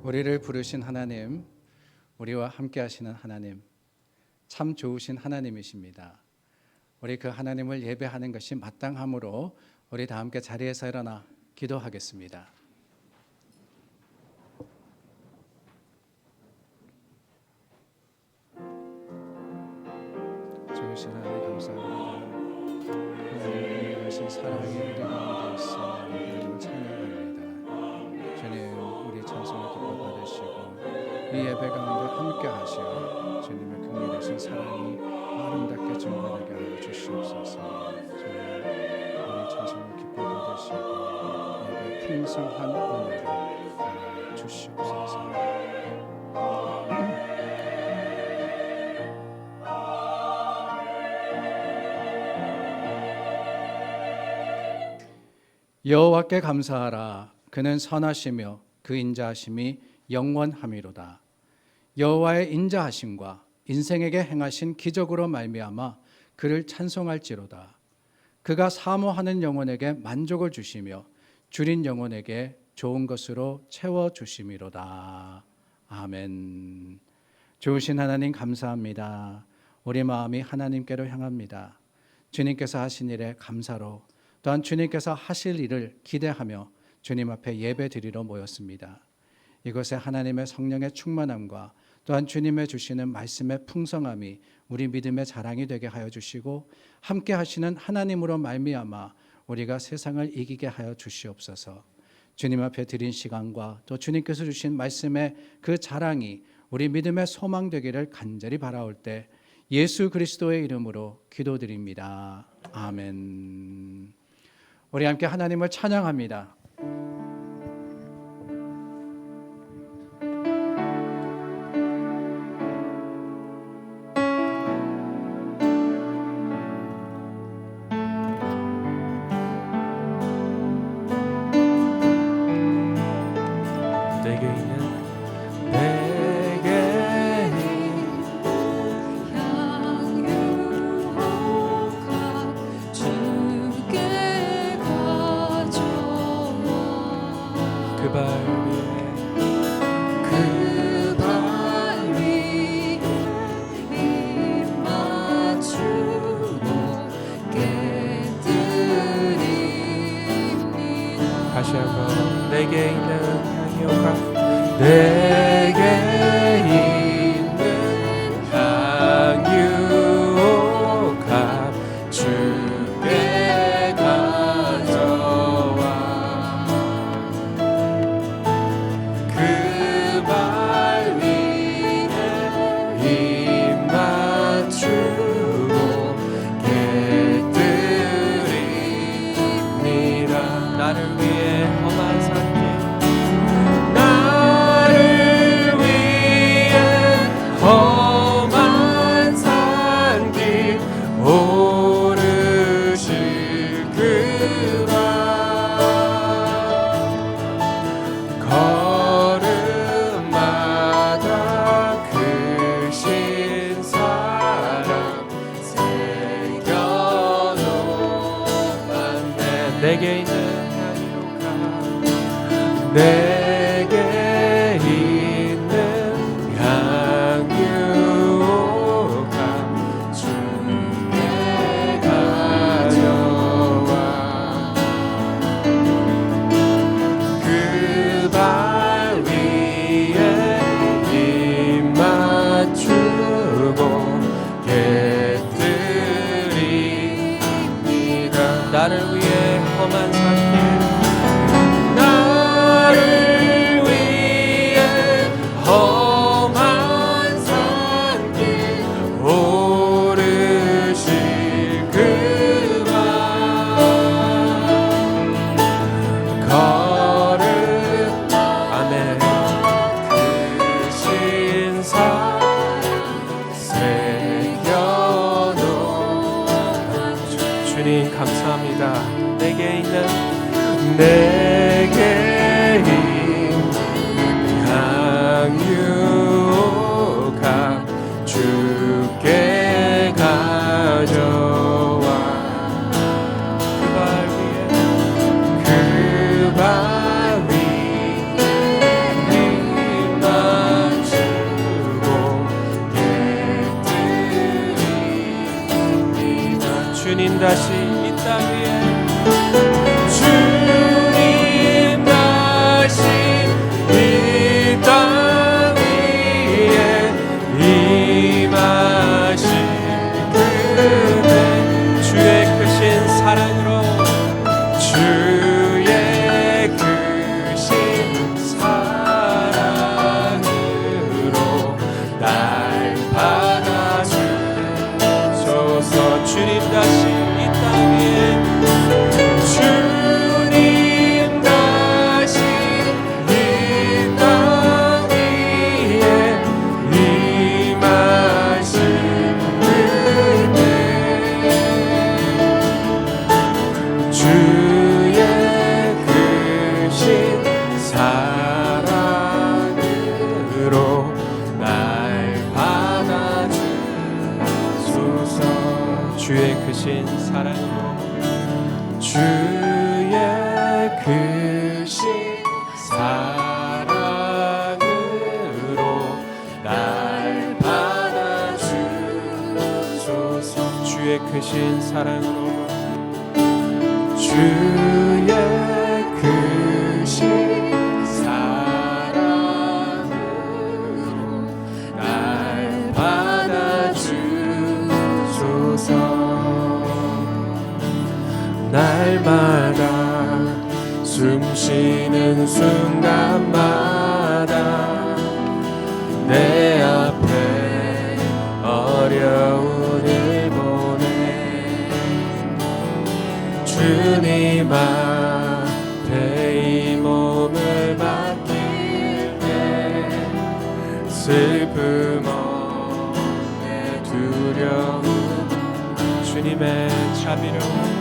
우리를 부르신 하나님, 우리와 함께 하시는 하나님, 참 좋으신 하나님이십니다. 우리 그 하나님을 예배하는 것이 마땅하므로 우리 다 함께 자리에서 일어나 기도하겠습니다. 좋으신 하나님 감사합니다. 하나님의 은혜하신 사랑이 우리 가운데 있어 하나님을 찬양합니다. 주님, 우리 찬송을 기뻐 받으시고 이 예배 가운데 함께 하시어 주님의 긍휼하신 사랑이 아름답게 증거하게 하여 주시옵소서. 주님, 우리 찬송을 기뻐 받으시고 예배 풍성한 은혜를 하여 주시옵소서. 여호와께 감사하라. 그는 선하시며 그 인자하심이 영원함이로다. 여호와의 인자하심과 인생에게 행하신 기적으로 말미암아 그를 찬송할지로다. 그가 사모하는 영혼에게 만족을 주시며 줄인 영혼에게 좋은 것으로 채워주심이로다. 아멘. 좋으신 하나님 감사합니다. 우리 마음이 하나님께로 향합니다. 주님께서 하신 일에 감사로, 또한 주님께서 하실 일을 기대하며 주님 앞에 예배 드리러 모였습니다. 이곳에 하나님의 성령의 충만함과 또한 주님의 주시는 말씀의 풍성함이 우리 믿음의 자랑이 되게 하여 주시고, 함께 하시는 하나님으로 말미암아 우리가 세상을 이기게 하여 주시옵소서. 주님 앞에 드린 시간과 또 주님께서 주신 말씀의 그 자랑이 우리 믿음의 소망 되기를 간절히 바라올 때 예수 그리스도의 이름으로 기도드립니다. 아멘. 우리 함께 하나님을 찬양합니다. 다시 한번 내게 있는 향유가 내게 있는 향유가 주께 가져와 그 발 위에 입 맞추고 깨뜨립니다. 나를 위해 험한 산길 나를 위해 험한 산길 오르실 그만 걸음마다 크신 사랑 새겨놓았네. 내게 있는 내게 있는 향유가 주께 가져와 그 발 위에 입 맞추고 깨뜨립니다. 나를 위해 험한 산길 험한 산길 오르실 그만 걸음 아멘 크신 사랑 새겨놓은 주님 감사합니다. 내게 있는 향유가 주께 가져와 그 발 위에 그 발 위에 사랑으로 날 받아주소서. 주의 크신 사랑으로, 주의 크신 사랑으로 날 받아주소서. 주의 크신 사랑으로, 주의 크신 사랑으로 날 받아주소서. 날마다 숨쉬는 순간마다 내 앞에 어려움을 보내 주님 앞에 이 몸을 맡길 때 슬픔 없네 두려움 주님의 자비로움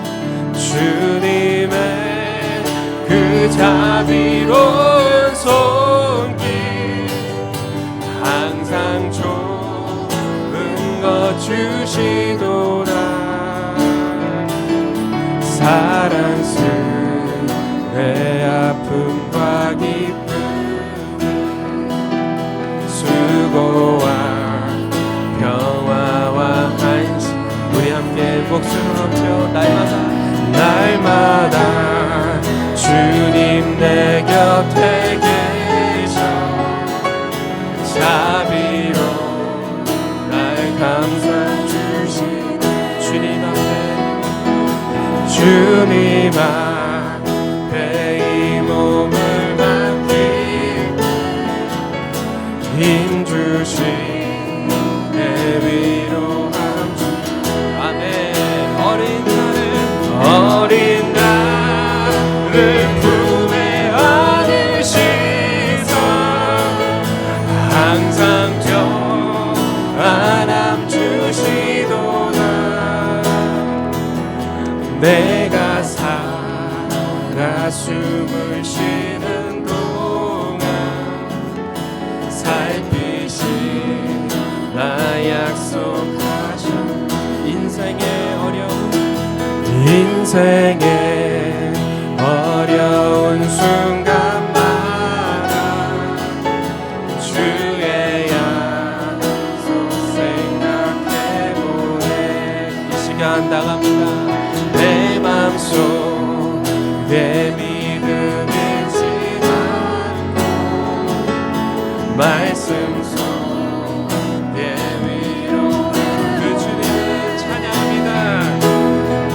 주님의 그 자비로운 손길 항상 좋은 것 주시도다. 사랑스레 내 아픔과 기쁨 수고와 평화와 안식 우리 함께 목숨을 높여 날마다 주님 내 곁에 계셔 자비로 날 감싸 주시네 주님 앞에 이 몸을 맡길 힘 주신 내 위로함 아멘. 어린 나를 품에 안으시사 항상 평안함 주시도다. 내가 살아 숨을 쉬는 동안 살피신 나 약속하신 인생의 어려운 순간마다 주의 약속 생각해보네. 이 시간 나갑니다. 내 맘속 내 믿음 잃지 않고 말씀 속 내 위로 그 주님을 찬양합니다.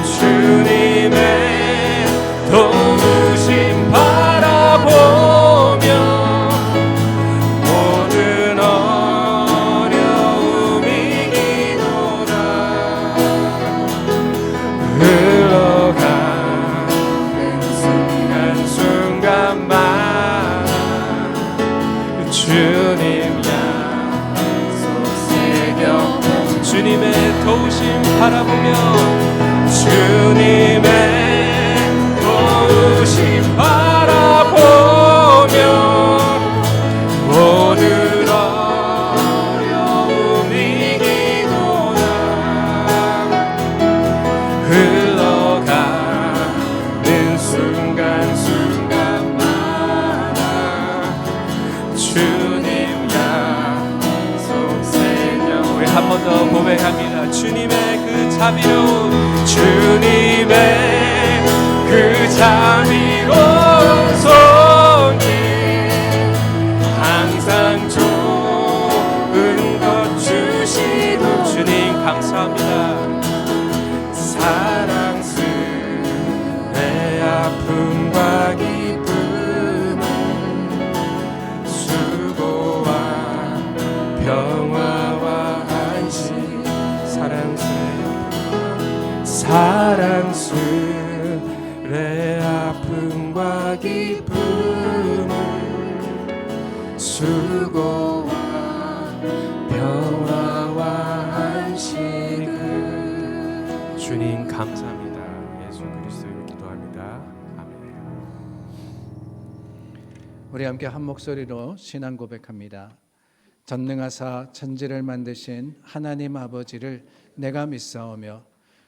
주님의 도우심 바라보며 모든 어려움 이기도다. 흘러가는 순간순간마다 주님 약속 새겨 주님의 도우심 바라보며 주님의 도우심 바라보며 모든 어려움 이기도다. 흘러가는 순간순간마다 주님 약속 새겨 우리 한 번 더 고백합니다. 주님의 그 자비로운 주님의 그 자비로운 손길 항상 좋은 것 주시도 주님 감사합니다. 사랑스레 아픔과 기쁨을 수고와 평화와 안식 사랑스레 아픔과 기쁨을 수고와 평화와 안식을 주님 감사합니다. 예수 그리스도로 기도합니다. 아멘. 우리 함께 한 목소리로 신앙 고백합니다. 전능하사 천지를 만드신 하나님 아버지를 내가 믿사오며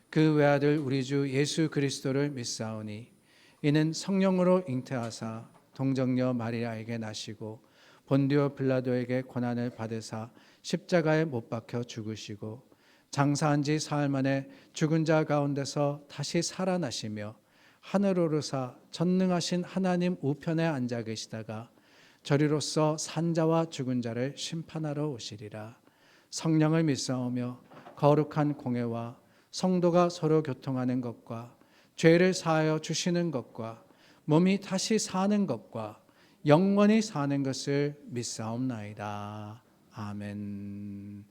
그 외아들 우리 주 예수 그리스도를 믿사오니 이는 성령으로 잉태하사 동정녀 마리아에게 나시고 본디오 빌라도에게 고난을 받으사 십자가에 못 박혀 죽으시고 장사한 지 사흘 만에 죽은 자 가운데서 다시 살아나시며 하늘 오르사 전능하신 하나님 우편에 앉아 계시다가 저리로서 산자와 죽은 자를 심판하러 오시리라. 성령을 믿사오며 거룩한 공회와 성도가 서로 교통하는 것과 죄를 사하여 주시는 것과 몸이 다시 사는 것과 영원히 사는 것을 믿사옵나이다. 아멘.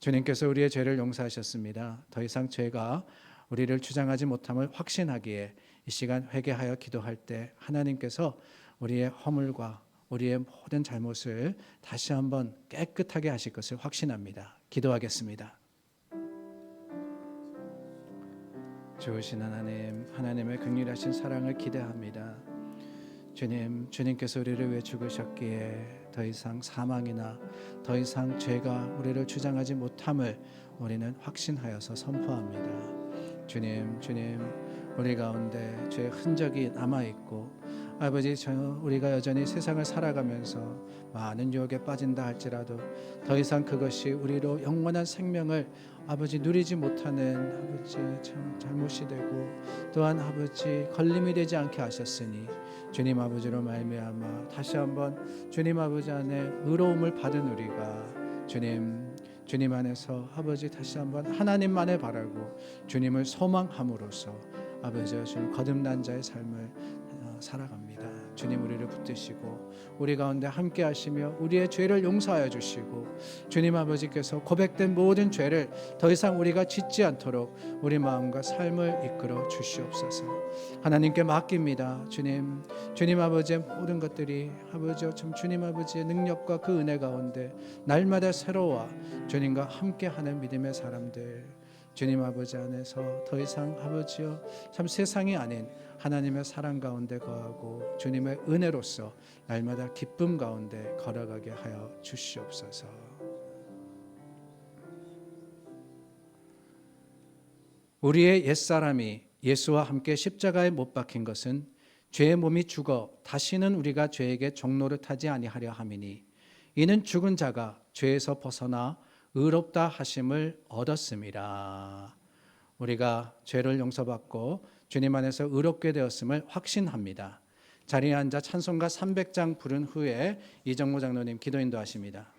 주님께서 우리의 죄를 용서하셨습니다. 더 이상 죄가 우리를 주장하지 못함을 확신하기에 이 시간 회개하여 기도할 때 하나님께서 우리의 허물과 우리의 모든 잘못을 다시 한번 깨끗하게 하실 것을 확신합니다. 기도하겠습니다. 좋으신 하나님, 하나님의 긍휼하신 사랑을 기대합니다. 주님께서 우리를 위해 죽으셨기에 더 이상 사망이나 더 이상 죄가 우리를 주장하지 못함을 우리는 확신하여서 선포합니다. 주님, 우리 가운데 죄의 흔적이 남아있고 아버지, 우리가 여전히 세상을 살아가면서 많은 유혹에 빠진다 할지라도 더 이상 그것이 우리로 영원한 생명을 아버지 누리지 못하는 아버지 참 잘못이 되고 또한 아버지 걸림이 되지 않게 하셨으니 주님 아버지로 말미암아 다시 한번 주님 아버지 안에 의로움을 받은 우리가 주님 안에서 아버지 다시 한번 하나님만을 바라고 주님을 소망함으로써 아버지와 주님 거듭난 자의 삶을 살아갑니다. 주님 우리를 붙드시고 우리 가운데 함께 하시며 우리의 죄를 용서하여 주시고 주님 아버지께서 고백된 모든 죄를 더 이상 우리가 짓지 않도록 우리 마음과 삶을 이끌어 주시옵소서. 하나님께 맡깁니다. 주님 아버지의 모든 것들이 아버지여 참 주님 아버지의 능력과 그 은혜 가운데 날마다 새로워 주님과 함께하는 믿음의 사람들 주님 아버지 안에서 더 이상 아버지여 참 세상이 아닌 하나님의 사랑 가운데 거하고 주님의 은혜로서 날마다 기쁨 가운데 걸어가게 하여 주시옵소서. 우리의 옛사람이 예수와 함께 십자가에 못 박힌 것은 죄의 몸이 죽어 다시는 우리가 죄에게 종노릇하지 아니하려 함이니 이는 죽은 자가 죄에서 벗어나 의롭다 하심을 얻었음이라. 우리가 죄를 용서받고 주님 안에서 의롭게 되었음을 확신합니다. 자리에 앉아 찬송가 300장 부른 후에 이정모 장로님 기도 인도하십니다.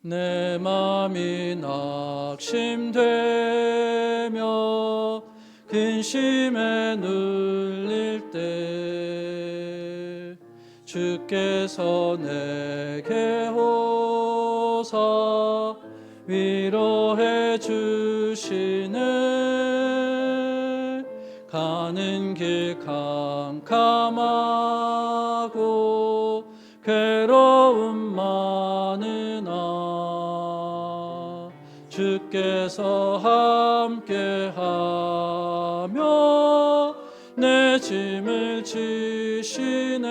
내 맘이 낙심되며 근심에 눌릴 때 주께서 내게 오사 위로해 주시네. 가는 길 캄캄하고 괴로움 많으나 주께서 함께하며 내 짐을 지시네.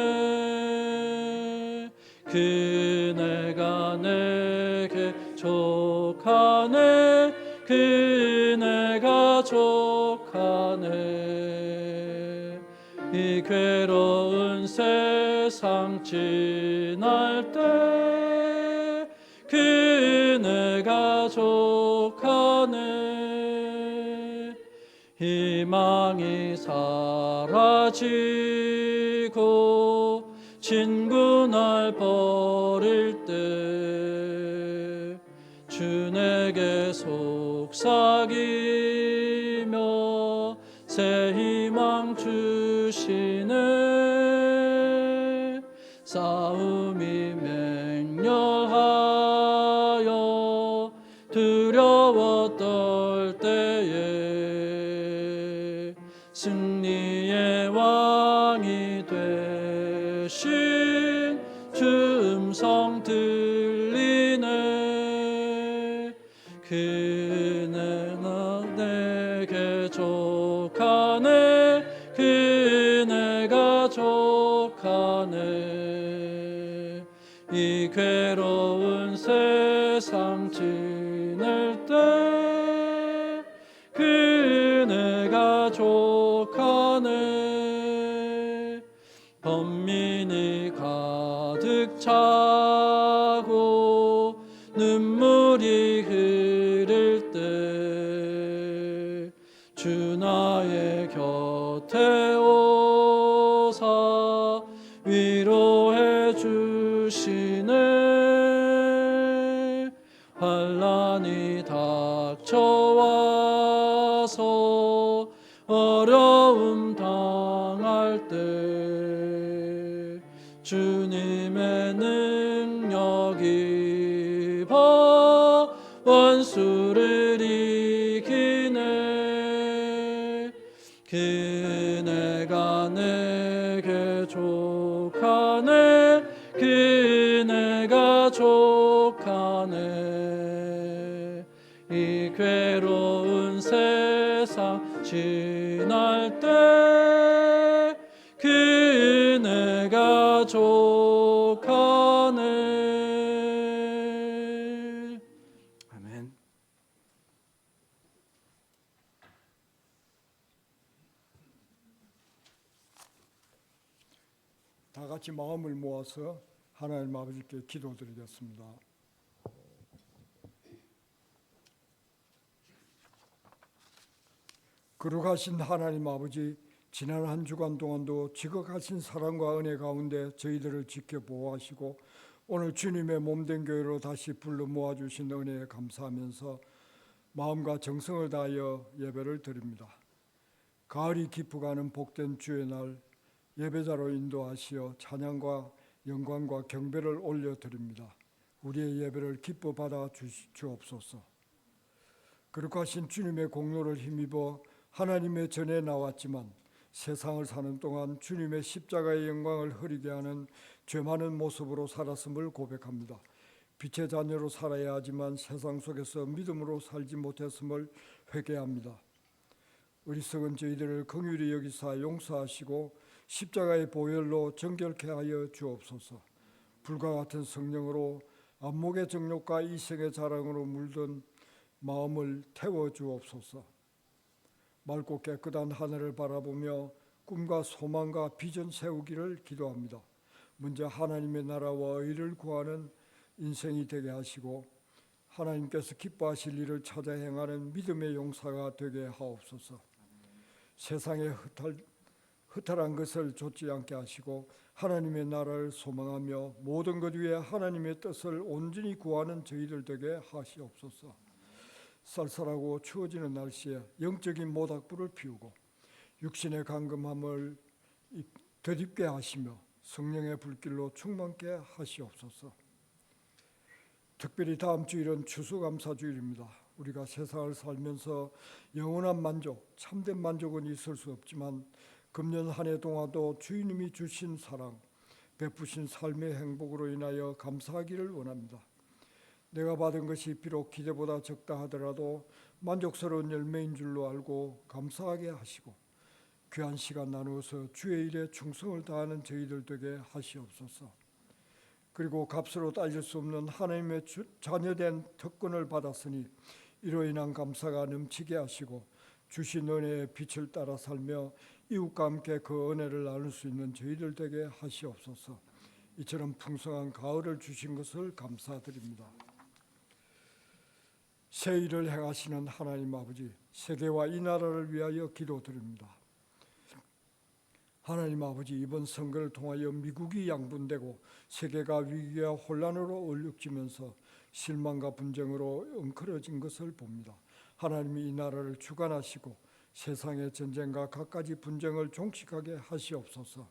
그네가 내게 족하네. 그네가 족하네. 이 괴로운 세상 지날 때 그네가 족하네. 희망이 사라지고 친구 날 버릴 때 주 내게 속삭이며 새 희망 주시네. 싸움이 맹렬하여 두려워 떨 때에 승리의 왕이 되신 주 음성 들리네. 그네가 내게 족하네. 그네가 족하네. 이 괴로운 세상 지낼 때 그네가 족하네. 번민이 가득 차고 눈물이 흐를 때 주 나의 곁에 오사 위로해 주시네. 환난이 닥쳐와서 어려움 당할 때 주님의 능력이 바 원수를 이기네. 그네가 내게 족하네. 그네가 족하네. 이 괴로운 세상 지날 때 그네가 족하네. 아멘. 다 같이 마음을 모아서 하나님 아버지께 기도드리겠습니다. 거룩하신 하나님 아버지, 지난 한 주간 동안도 지극하신 사랑과 은혜 가운데 저희들을 지켜보호하시고 오늘 주님의 몸된 교회로 다시 불러 모아주신 은혜에 감사하면서 마음과 정성을 다하여 예배를 드립니다. 가을이 깊어가는 복된 주의 날 예배자로 인도하시어 찬양과 영광과 경배를 올려드립니다. 우리의 예배를 기뻐 받아 주옵소서. 거룩하신 주님의 공로를 힘입어 하나님의 전에 나왔지만 세상을 사는 동안 주님의 십자가의 영광을 흐리게 하는 죄 많은 모습으로 살았음을 고백합니다. 빛의 자녀로 살아야 하지만 세상 속에서 믿음으로 살지 못했음을 회개합니다. 어리석은 저희들을 긍휼히 여기사 용서하시고 십자가의 보혈로 정결케 하여 주옵소서. 불과 같은 성령으로 안목의 정욕과 이생의 자랑으로 물든 마음을 태워 주옵소서. 맑고 깨끗한 하늘을 바라보며 꿈과 소망과 비전 세우기를 기도합니다. 먼저 하나님의 나라와 의를 구하는 인생이 되게 하시고 하나님께서 기뻐하실 일을 찾아 행하는 믿음의 용사가 되게 하옵소서. 세상에 허탈한 것을 좇지 않게 하시고 하나님의 나라를 소망하며 모든 것 위에 하나님의 뜻을 온전히 구하는 저희들 되게 하시옵소서. 쌀쌀하고 추워지는 날씨에 영적인 모닥불을 피우고 육신의 감금함을 덧입게 하시며 성령의 불길로 충만케 하시옵소서. 특별히 다음 주일은 추수감사주일입니다. 우리가 세상을 살면서 영원한 만족, 참된 만족은 있을 수 없지만 금년 한 해 동안도 주님이 주신 사랑, 베푸신 삶의 행복으로 인하여 감사하기를 원합니다. 내가 받은 것이 비록 기대보다 적다 하더라도 만족스러운 열매인 줄로 알고 감사하게 하시고 귀한 시간 나누어서 주의 일에 충성을 다하는 저희들 되게 하시옵소서. 그리고 값으로 따질 수 없는 하나님의 자녀된 특권을 받았으니 이로 인한 감사가 넘치게 하시고 주신 은혜의 빛을 따라 살며 이웃과 함께 그 은혜를 나눌 수 있는 저희들 되게 하시옵소서. 이처럼 풍성한 가을을 주신 것을 감사드립니다. 새 일을 행하시는 하나님 아버지, 세계와 이 나라를 위하여 기도드립니다. 하나님 아버지, 이번 선거를 통하여 미국이 양분되고 세계가 위기와 혼란으로 얼룩지면서 실망과 분쟁으로 엉클어진 것을 봅니다. 하나님이 이 나라를 주관하시고 세상의 전쟁과 갖가지 분쟁을 종식하게 하시옵소서.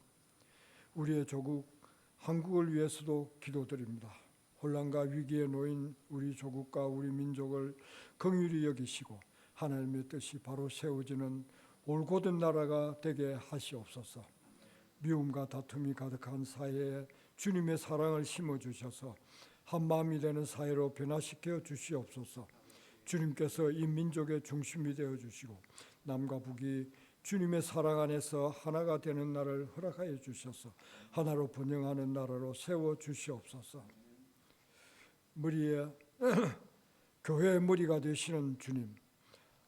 우리의 조국 한국을 위해서도 기도드립니다. 혼란과 위기에 놓인 우리 조국과 우리 민족을 긍휼히 여기시고 하나님의 뜻이 바로 세워지는 올곧은 나라가 되게 하시옵소서. 미움과 다툼이 가득한 사회에 주님의 사랑을 심어주셔서 한마음이 되는 사회로 변화시켜 주시옵소서. 주님께서 이 민족의 중심이 되어 주시고 남과 북이 주님의 사랑 안에서 하나가 되는 날을 허락하여 주셔서 하나로 번영하는 나라로 세워 주시옵소서. 머리에 교회의 머리가 되시는 주님,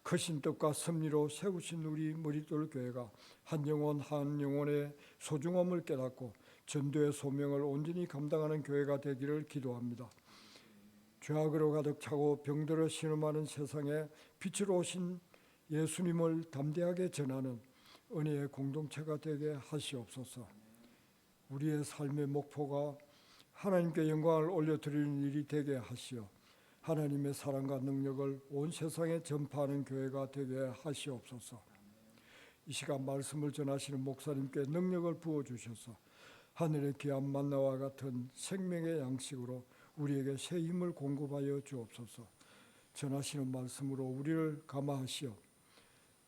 크신 뜻과 섭리로 세우신 우리 머리돌 교회가 한 영혼 한 영혼의 소중함을 깨닫고 전도의 소명을 온전히 감당하는 교회가 되기를 기도합니다. 죄악으로 가득 차고 병들어 신음하는 세상에 빛으로 오신 예수님을 담대하게 전하는 은혜의 공동체가 되게 하시옵소서. 우리의 삶의 목표가 하나님께 영광을 올려드리는 일이 되게 하시어 하나님의 사랑과 능력을 온 세상에 전파하는 교회가 되게 하시옵소서. 이 시간 말씀을 전하시는 목사님께 능력을 부어주셔서 하늘의 귀한 만나와 같은 생명의 양식으로 우리에게 새 힘을 공급하여 주옵소서. 전하시는 말씀으로 우리를 감화하시어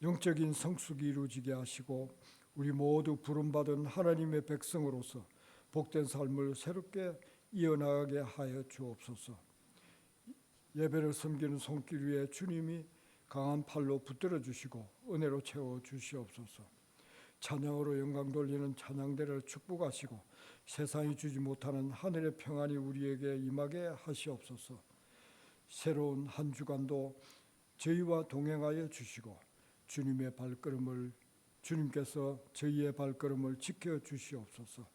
영적인 성숙이 이루어지게 하시고 우리 모두 부름받은 하나님의 백성으로서 복된 삶을 새롭게 이어나가게 하여 주옵소서. 예배를 섬기는 손길 위에 주님이 강한 팔로 붙들어 주시고 은혜로 채워 주시옵소서. 찬양으로 영광 돌리는 찬양대를 축복하시고 세상이 주지 못하는 하늘의 평안이 우리에게 임하게 하시옵소서. 새로운 한 주간도 저희와 동행하여 주시고 주님께서 저희의 발걸음을 지켜 주시옵소서.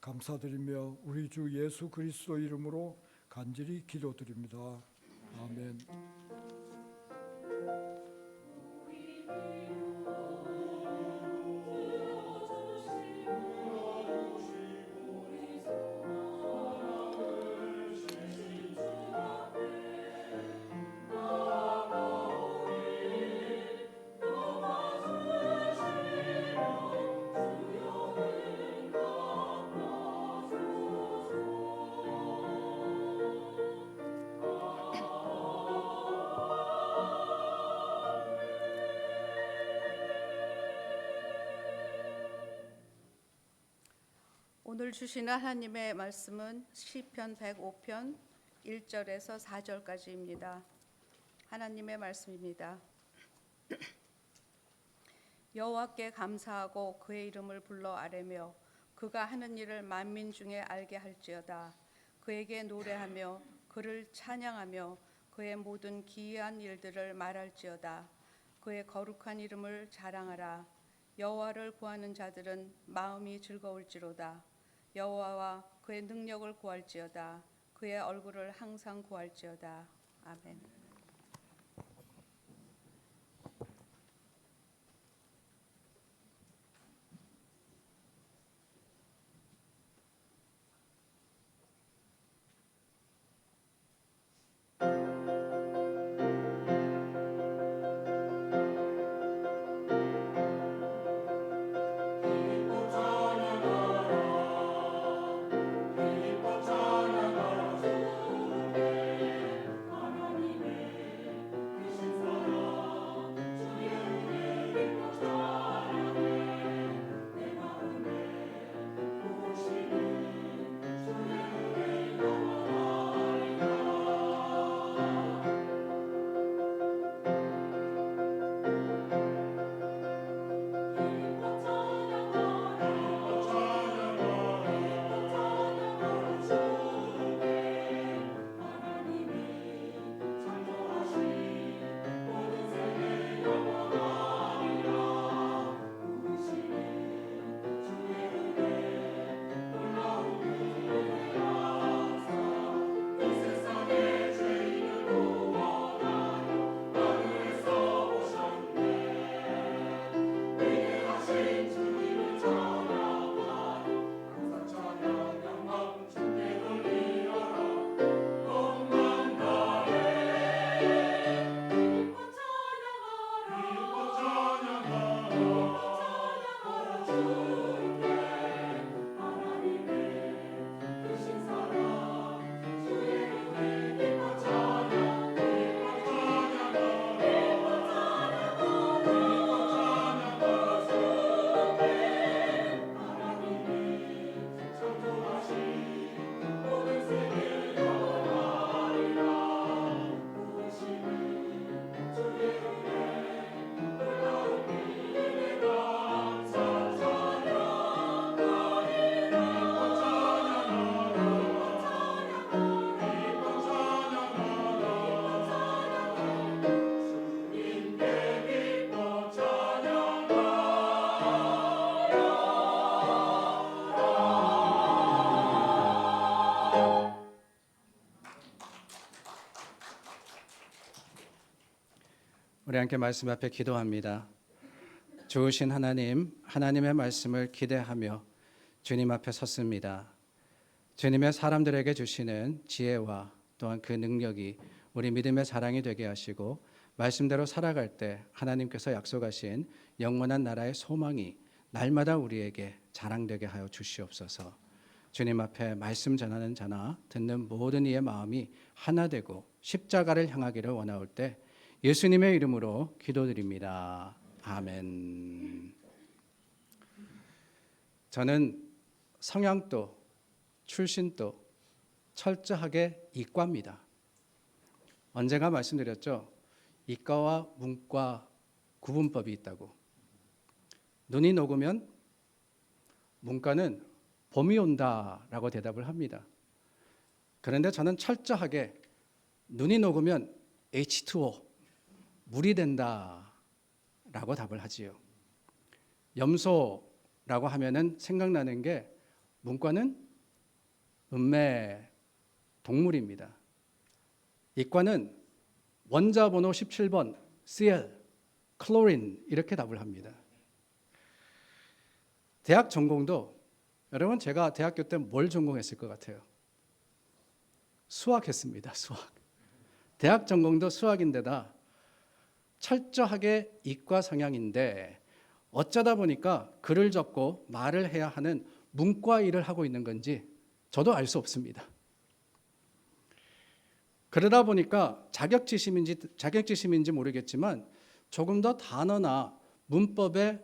감사드리며 우리 주 예수 그리스도 이름으로 간절히 기도드립니다. 아멘. 오늘 주시는 하나님의 말씀은 시편 105편 1절에서 4절까지입니다. 하나님의 말씀입니다. 여호와께 감사하고 그의 이름을 불러 아뢰며 그가 하는 일을 만민 중에 알게 할지어다. 그에게 노래하며 그를 찬양하며 그의 모든 기이한 일들을 말할지어다. 그의 거룩한 이름을 자랑하라. 여호와를 구하는 자들은 마음이 즐거울지로다. 여호와와 그의 능력을 구할지어다. 그의 얼굴을 항상 구할지어다. 아멘. 하나님의 우리 함께 말씀 앞에 기도합니다. 좋으신 하나님, 하나님의 말씀을 기대하며 주님 앞에 섰습니다. 주님의 사람들에게 주시는 지혜와 또한 그 능력이 우리 믿음의 자랑이 되게 하시고 말씀대로 살아갈 때 하나님께서 약속하신 영원한 나라의 소망이 날마다 우리에게 자랑되게 하여 주시옵소서. 주님 앞에 말씀 전하는 자나 듣는 모든 이의 마음이 하나 되고 십자가를 향하기를 원하올 때 예수님의 이름으로 기도드립니다. 아멘. 저는 성향도 출신도 철저하게 이과입니다. 언젠가 말씀드렸죠. 이과와 문과 구분법이 있다고. 눈이 녹으면 문과는 봄이 온다라고 대답을 합니다. 그런데 저는 철저하게 눈이 녹으면 H2O, 물이 된다라고 답을 하지요. 염소라고 하면은 생각나는 게 문과는 음매 동물입니다. 이과는 원자 번호 17번 Cl, 클로린 이렇게 답을 합니다. 대학 전공도 여러분 제가 대학교 때 뭘 전공했을 것 같아요? 수학했습니다. 수학. 대학 전공도 수학인데다 철저하게 이과 성향인데 어쩌다 보니까 글을 적고 말을 해야 하는 문과 일을 하고 있는 건지 저도 알 수 없습니다. 그러다 보니까 자격지심인지 모르겠지만 조금 더 단어나 문법에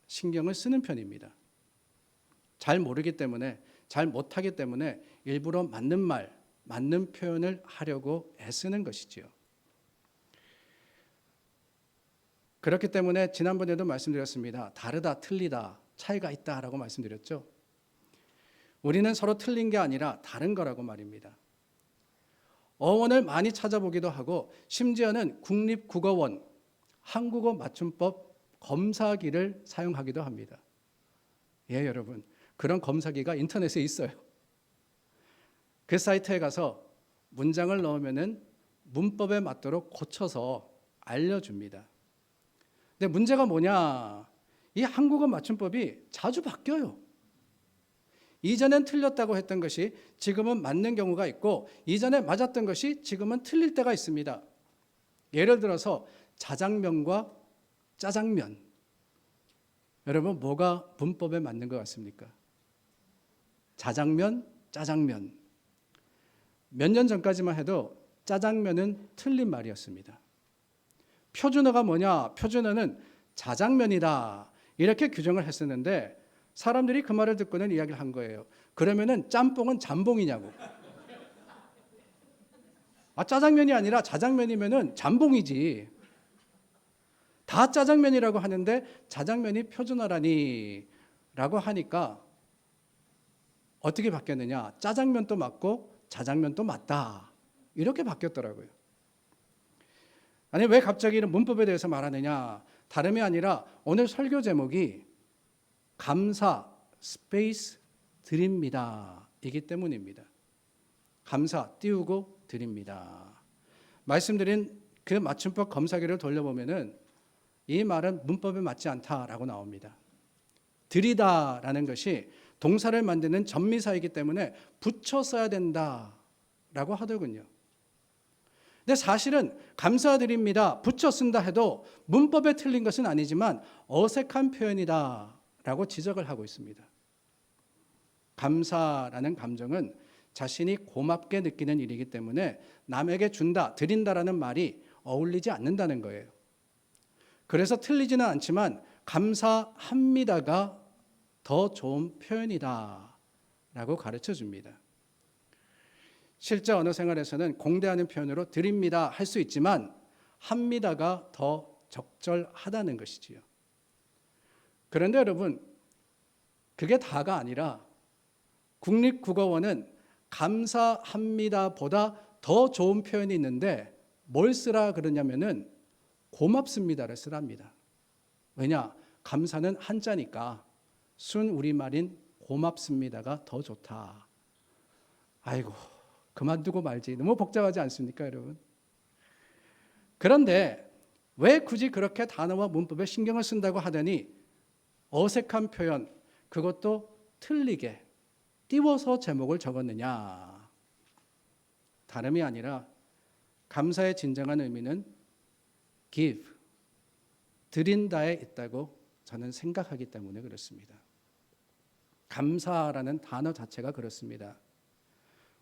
신경을 쓰는 편입니다. 잘 모르기 때문에, 잘 못하기 때문에 일부러 맞는 말, 맞는 표현을 하려고 애쓰는 것이지요. 그렇기 때문에 지난번에도 말씀드렸습니다. 다르다, 틀리다, 차이가 있다라고 말씀드렸죠. 우리는 서로 틀린 게 아니라 다른 거라고 말입니다. 어원을 많이 찾아보기도 하고 심지어는 국립국어원 한국어 맞춤법 검사기를 사용하기도 합니다. 예, 여러분. 그런 검사기가 인터넷에 있어요. 그 사이트에 가서 문장을 넣으면은 문법에 맞도록 고쳐서 알려줍니다. 근데 문제가 뭐냐? 이 한국어 맞춤법이 자주 바뀌어요. 이전엔 틀렸다고 했던 것이 지금은 맞는 경우가 있고 이전에 맞았던 것이 지금은 틀릴 때가 있습니다. 예를 들어서 자장면과 짜장면. 여러분 뭐가 문법에 맞는 것 같습니까? 자장면, 짜장면. 몇 년 전까지만 해도 짜장면은 틀린 말이었습니다. 표준어가 뭐냐? 표준어는 자장면이다. 이렇게 규정을 했었는데 사람들이 그 말을 듣고는 이야기를 한 거예요. 그러면은 짬뽕은 잠봉이냐고. 짜장면이 아니라 자장면이면은 잠봉이지. 다 짜장면이라고 하는데 자장면이 표준어라니 라고 하니까 어떻게 바뀌었느냐? 짜장면도 맞고 자장면도 맞다. 이렇게 바뀌었더라고요. 아니 왜 갑자기 이런 문법에 대해서 말하느냐? 다름이 아니라 오늘 설교 제목이 감사 스페이스 드립니다. 이기 때문입니다. 감사 띄우고 드립니다. 말씀드린 그 맞춤법 검사기를 돌려보면은 이 말은 문법에 맞지 않다라고 나옵니다. 드리다라는 것이 동사를 만드는 전미사이기 때문에 붙여 써야 된다라고 하더군요. 근데 사실은 감사드립니다. 붙여 쓴다 해도 문법에 틀린 것은 아니지만 어색한 표현이다라고 지적을 하고 있습니다. 감사라는 감정은 자신이 고맙게 느끼는 일이기 때문에 남에게 준다, 드린다라는 말이 어울리지 않는다는 거예요. 그래서 틀리지는 않지만 감사합니다가 더 좋은 표현이다라고 가르쳐 줍니다. 실제 언어 생활에서는 공대하는 표현으로 드립니다 할 수 있지만 합니다가 더 적절하다는 것이지요. 그런데 여러분 그게 다가 아니라 국립국어원은 감사합니다보다 더 좋은 표현이 있는데 뭘 쓰라 그러냐면은 고맙습니다를 쓰랍니다. 왜냐? 감사는 한자니까 순 우리말인 고맙습니다가 더 좋다. 아이고 그만두고 말지. 너무 복잡하지 않습니까 여러분? 그런데 왜 굳이 그렇게 단어와 문법에 신경을 쓴다고 하더니 어색한 표현, 그것도 틀리게 띄워서 제목을 적었느냐? 다름이 아니라 감사의 진정한 의미는 give, 드린다에 있다고 저는 생각하기 때문에 그렇습니다. 감사라는 단어 자체가 그렇습니다.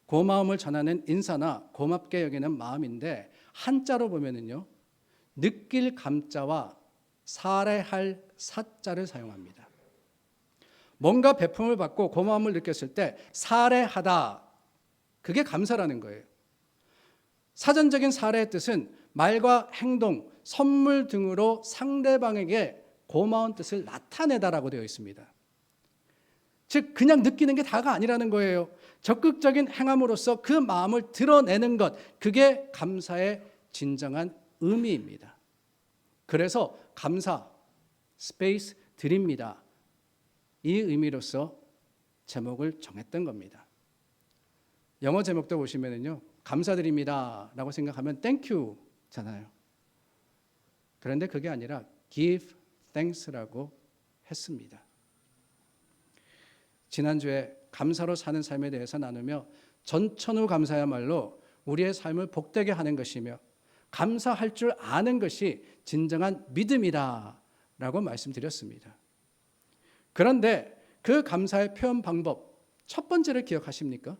고마움을 전하는 인사나 고맙게 여기는 마음인데 한자로 보면은요, 느낄 감자와 살해할 사자를 사용합니다. 뭔가 베품을 받고 고마움을 느꼈을 때 살해하다, 그게 감사라는 거예요. 사전적인 살해의 뜻은 말과 행동, 선물 등으로 상대방에게 고마운 뜻을 나타내다라고 되어 있습니다. 즉 그냥 느끼는 게 다가 아니라는 거예요. 적극적인 행함으로써 그 마음을 드러내는 것, 그게 감사의 진정한 의미입니다. 그래서 감사, 스페이스 드립니다. 이 의미로서 제목을 정했던 겁니다. 영어 제목도 보시면은요, 감사드립니다 라고 생각하면 thank you잖아요. 그런데 그게 아니라 give thanks라고 했습니다. 지난주에 감사로 사는 삶에 대해서 나누며 전천후 감사야말로 우리의 삶을 복되게 하는 것이며 감사할 줄 아는 것이 진정한 믿음이다 라고 말씀드렸습니다. 그런데 그 감사의 표현 방법, 첫 번째를 기억하십니까?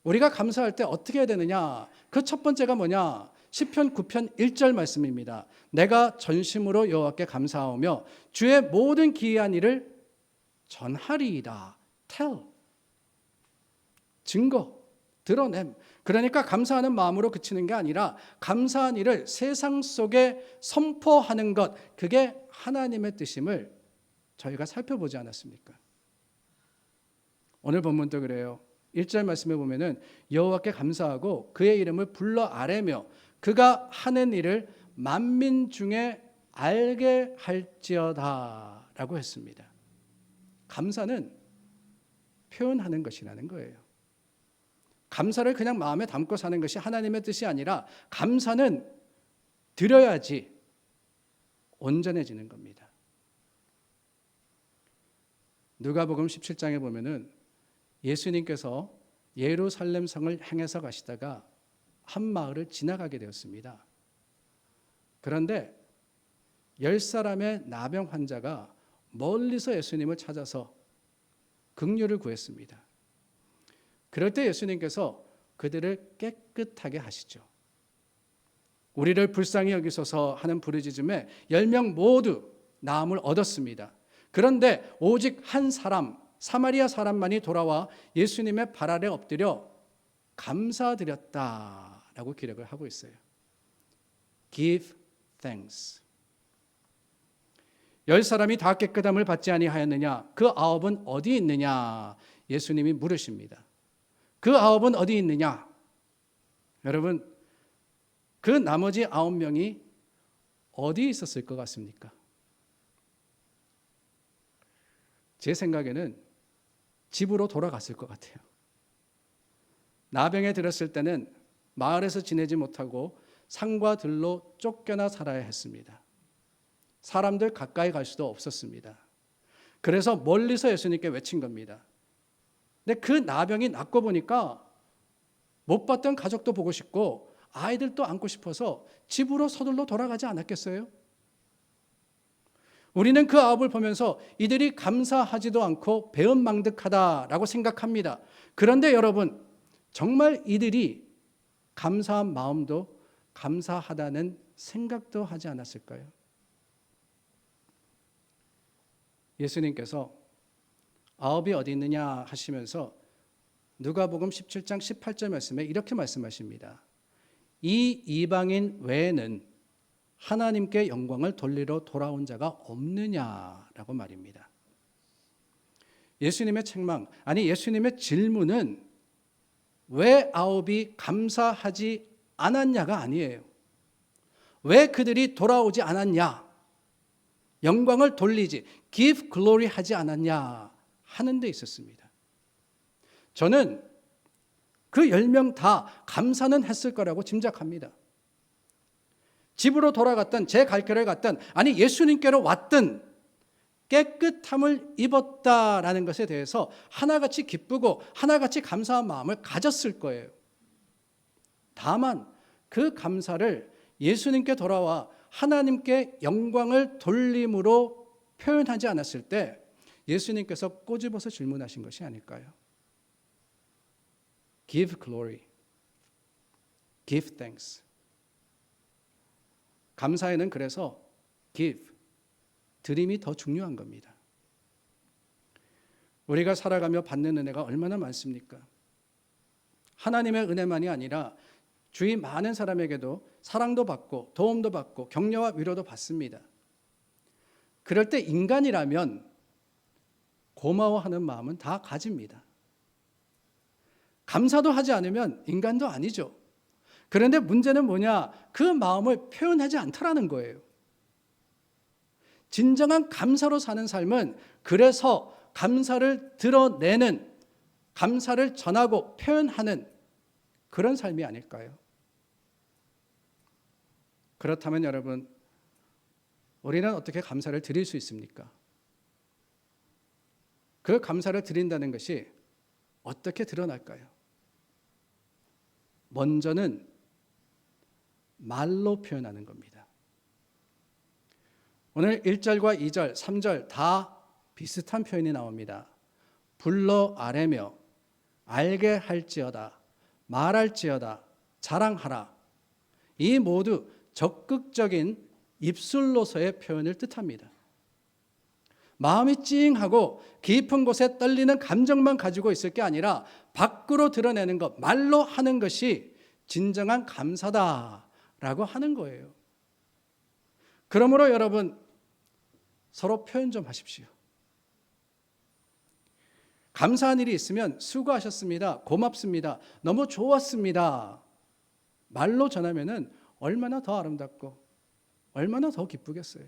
우리가 감사할 때 어떻게 해야 되느냐? 그 첫 번째가 뭐냐? 시편 9편 1절 말씀입니다. 내가 전심으로 여호와께 감사하며 주의 모든 기이한 일을 전하리이다. tell, 증거, 드러냄. 그러니까 감사하는 마음으로 그치는 게 아니라 감사한 일을 세상 속에 선포하는 것, 그게 하나님의 뜻임을 저희가 살펴보지 않았습니까? 오늘 본문도 그래요. 1절 말씀에 보면은 여호와께 감사하고 그의 이름을 불러 아뢰며 그가 하는 일을 만민 중에 알게 할지어다 라고 했습니다. 감사는 표현하는 것이라는 거예요. 감사를 그냥 마음에 담고 사는 것이 하나님의 뜻이 아니라 감사는 드려야지 온전해지는 겁니다. 누가복음 17장에 보면은 예수님께서 예루살렘 성을 향해서 가시다가 한 마을을 지나가게 되었습니다. 그런데 10사람의 나병 환자가 멀리서 예수님을 찾아서 긍휼을 구했습니다. 그럴 때 예수님께서 그들을 깨끗하게 하시죠. 우리를 불쌍히 여기소서 하는 부르짖음에 10명 모두 나음을 얻었습니다. 그런데 오직 한 사람, 사마리아 사람만이 돌아와 예수님의 발 아래 엎드려 감사드렸다라고 기록을 하고 있어요. Give thanks. 10사람이 다 깨끗함을 받지 아니하였느냐? 그 9은 어디 있느냐? 예수님이 물으십니다. 그 9은 어디 있느냐? 여러분, 그 나머지 9명이 어디 있었을 것 같습니까? 제 생각에는 집으로 돌아갔을 것 같아요. 나병에 들었을 때는 마을에서 지내지 못하고 산과 들로 쫓겨나 살아야 했습니다. 사람들 가까이 갈 수도 없었습니다. 그래서 멀리서 예수님께 외친 겁니다. 근데 그 나병이 낫고 보니까 못 봤던 가족도 보고 싶고 아이들도 안고 싶어서 집으로 서둘러 돌아가지 않았겠어요? 우리는 그 9을 보면서 이들이 감사하지도 않고 배은망덕하다라고 생각합니다. 그런데 여러분, 정말 이들이 감사한 마음도 감사하다는 생각도 하지 않았을까요? 예수님께서 9이 어디 있느냐 하시면서 누가복음 17장 18절 말씀에 이렇게 말씀하십니다. 이 이방인 외에는 하나님께 영광을 돌리러 돌아온 자가 없느냐라고 말입니다. 예수님의 책망, 아니 예수님의 질문은 왜 9이 감사하지 않았냐가 아니에요. 왜 그들이 돌아오지 않았냐? 영광을 돌리지, give glory 하지 않았냐 하는 데 있었습니다. 저는 그 10명 다 감사는 했을 거라고 짐작합니다. 집으로 돌아갔든 제 갈 길을 갔든 아니 예수님께로 왔든 깨끗함을 입었다라는 것에 대해서 하나같이 기쁘고 하나같이 감사한 마음을 가졌을 거예요. 다만 그 감사를 예수님께 돌아와 하나님께 영광을 돌림으로 표현하지 않았을 때 예수님께서 꼬집어서 질문하신 것이 아닐까요? Give glory, give thanks. 감사에는 그래서 give, 드림이 더 중요한 겁니다. 우리가 살아가며 받는 은혜가 얼마나 많습니까? 하나님의 은혜만이 아니라 주위 많은 사람에게도 사랑도 받고 도움도 받고 격려와 위로도 받습니다. 그럴 때 인간이라면 고마워하는 마음은 다 가집니다. 감사도 하지 않으면 인간도 아니죠. 그런데 문제는 뭐냐? 그 마음을 표현하지 않더라는 거예요. 진정한 감사로 사는 삶은 그래서 감사를 드러내는, 감사를 전하고 표현하는 그런 삶이 아닐까요? 그렇다면 여러분, 우리는 어떻게 감사를 드릴 수 있습니까? 그 감사를 드린다는 것이 어떻게 드러날까요? 먼저는 말로 표현하는 겁니다. 오늘 1절과 2절, 3절 다 비슷한 표현이 나옵니다. 불러 아뢰며 알게 할지어다, 말할지어다, 자랑하라. 이 모두 적극적인 입술로서의 표현을 뜻합니다. 마음이 찡하고 깊은 곳에 떨리는 감정만 가지고 있을 게 아니라 밖으로 드러내는 것, 말로 하는 것이 진정한 감사다라고 하는 거예요. 그러므로 여러분, 서로 표현 좀 하십시오. 감사한 일이 있으면 수고하셨습니다, 고맙습니다, 너무 좋았습니다. 말로 전하면은 얼마나 더 아름답고 얼마나 더 기쁘겠어요.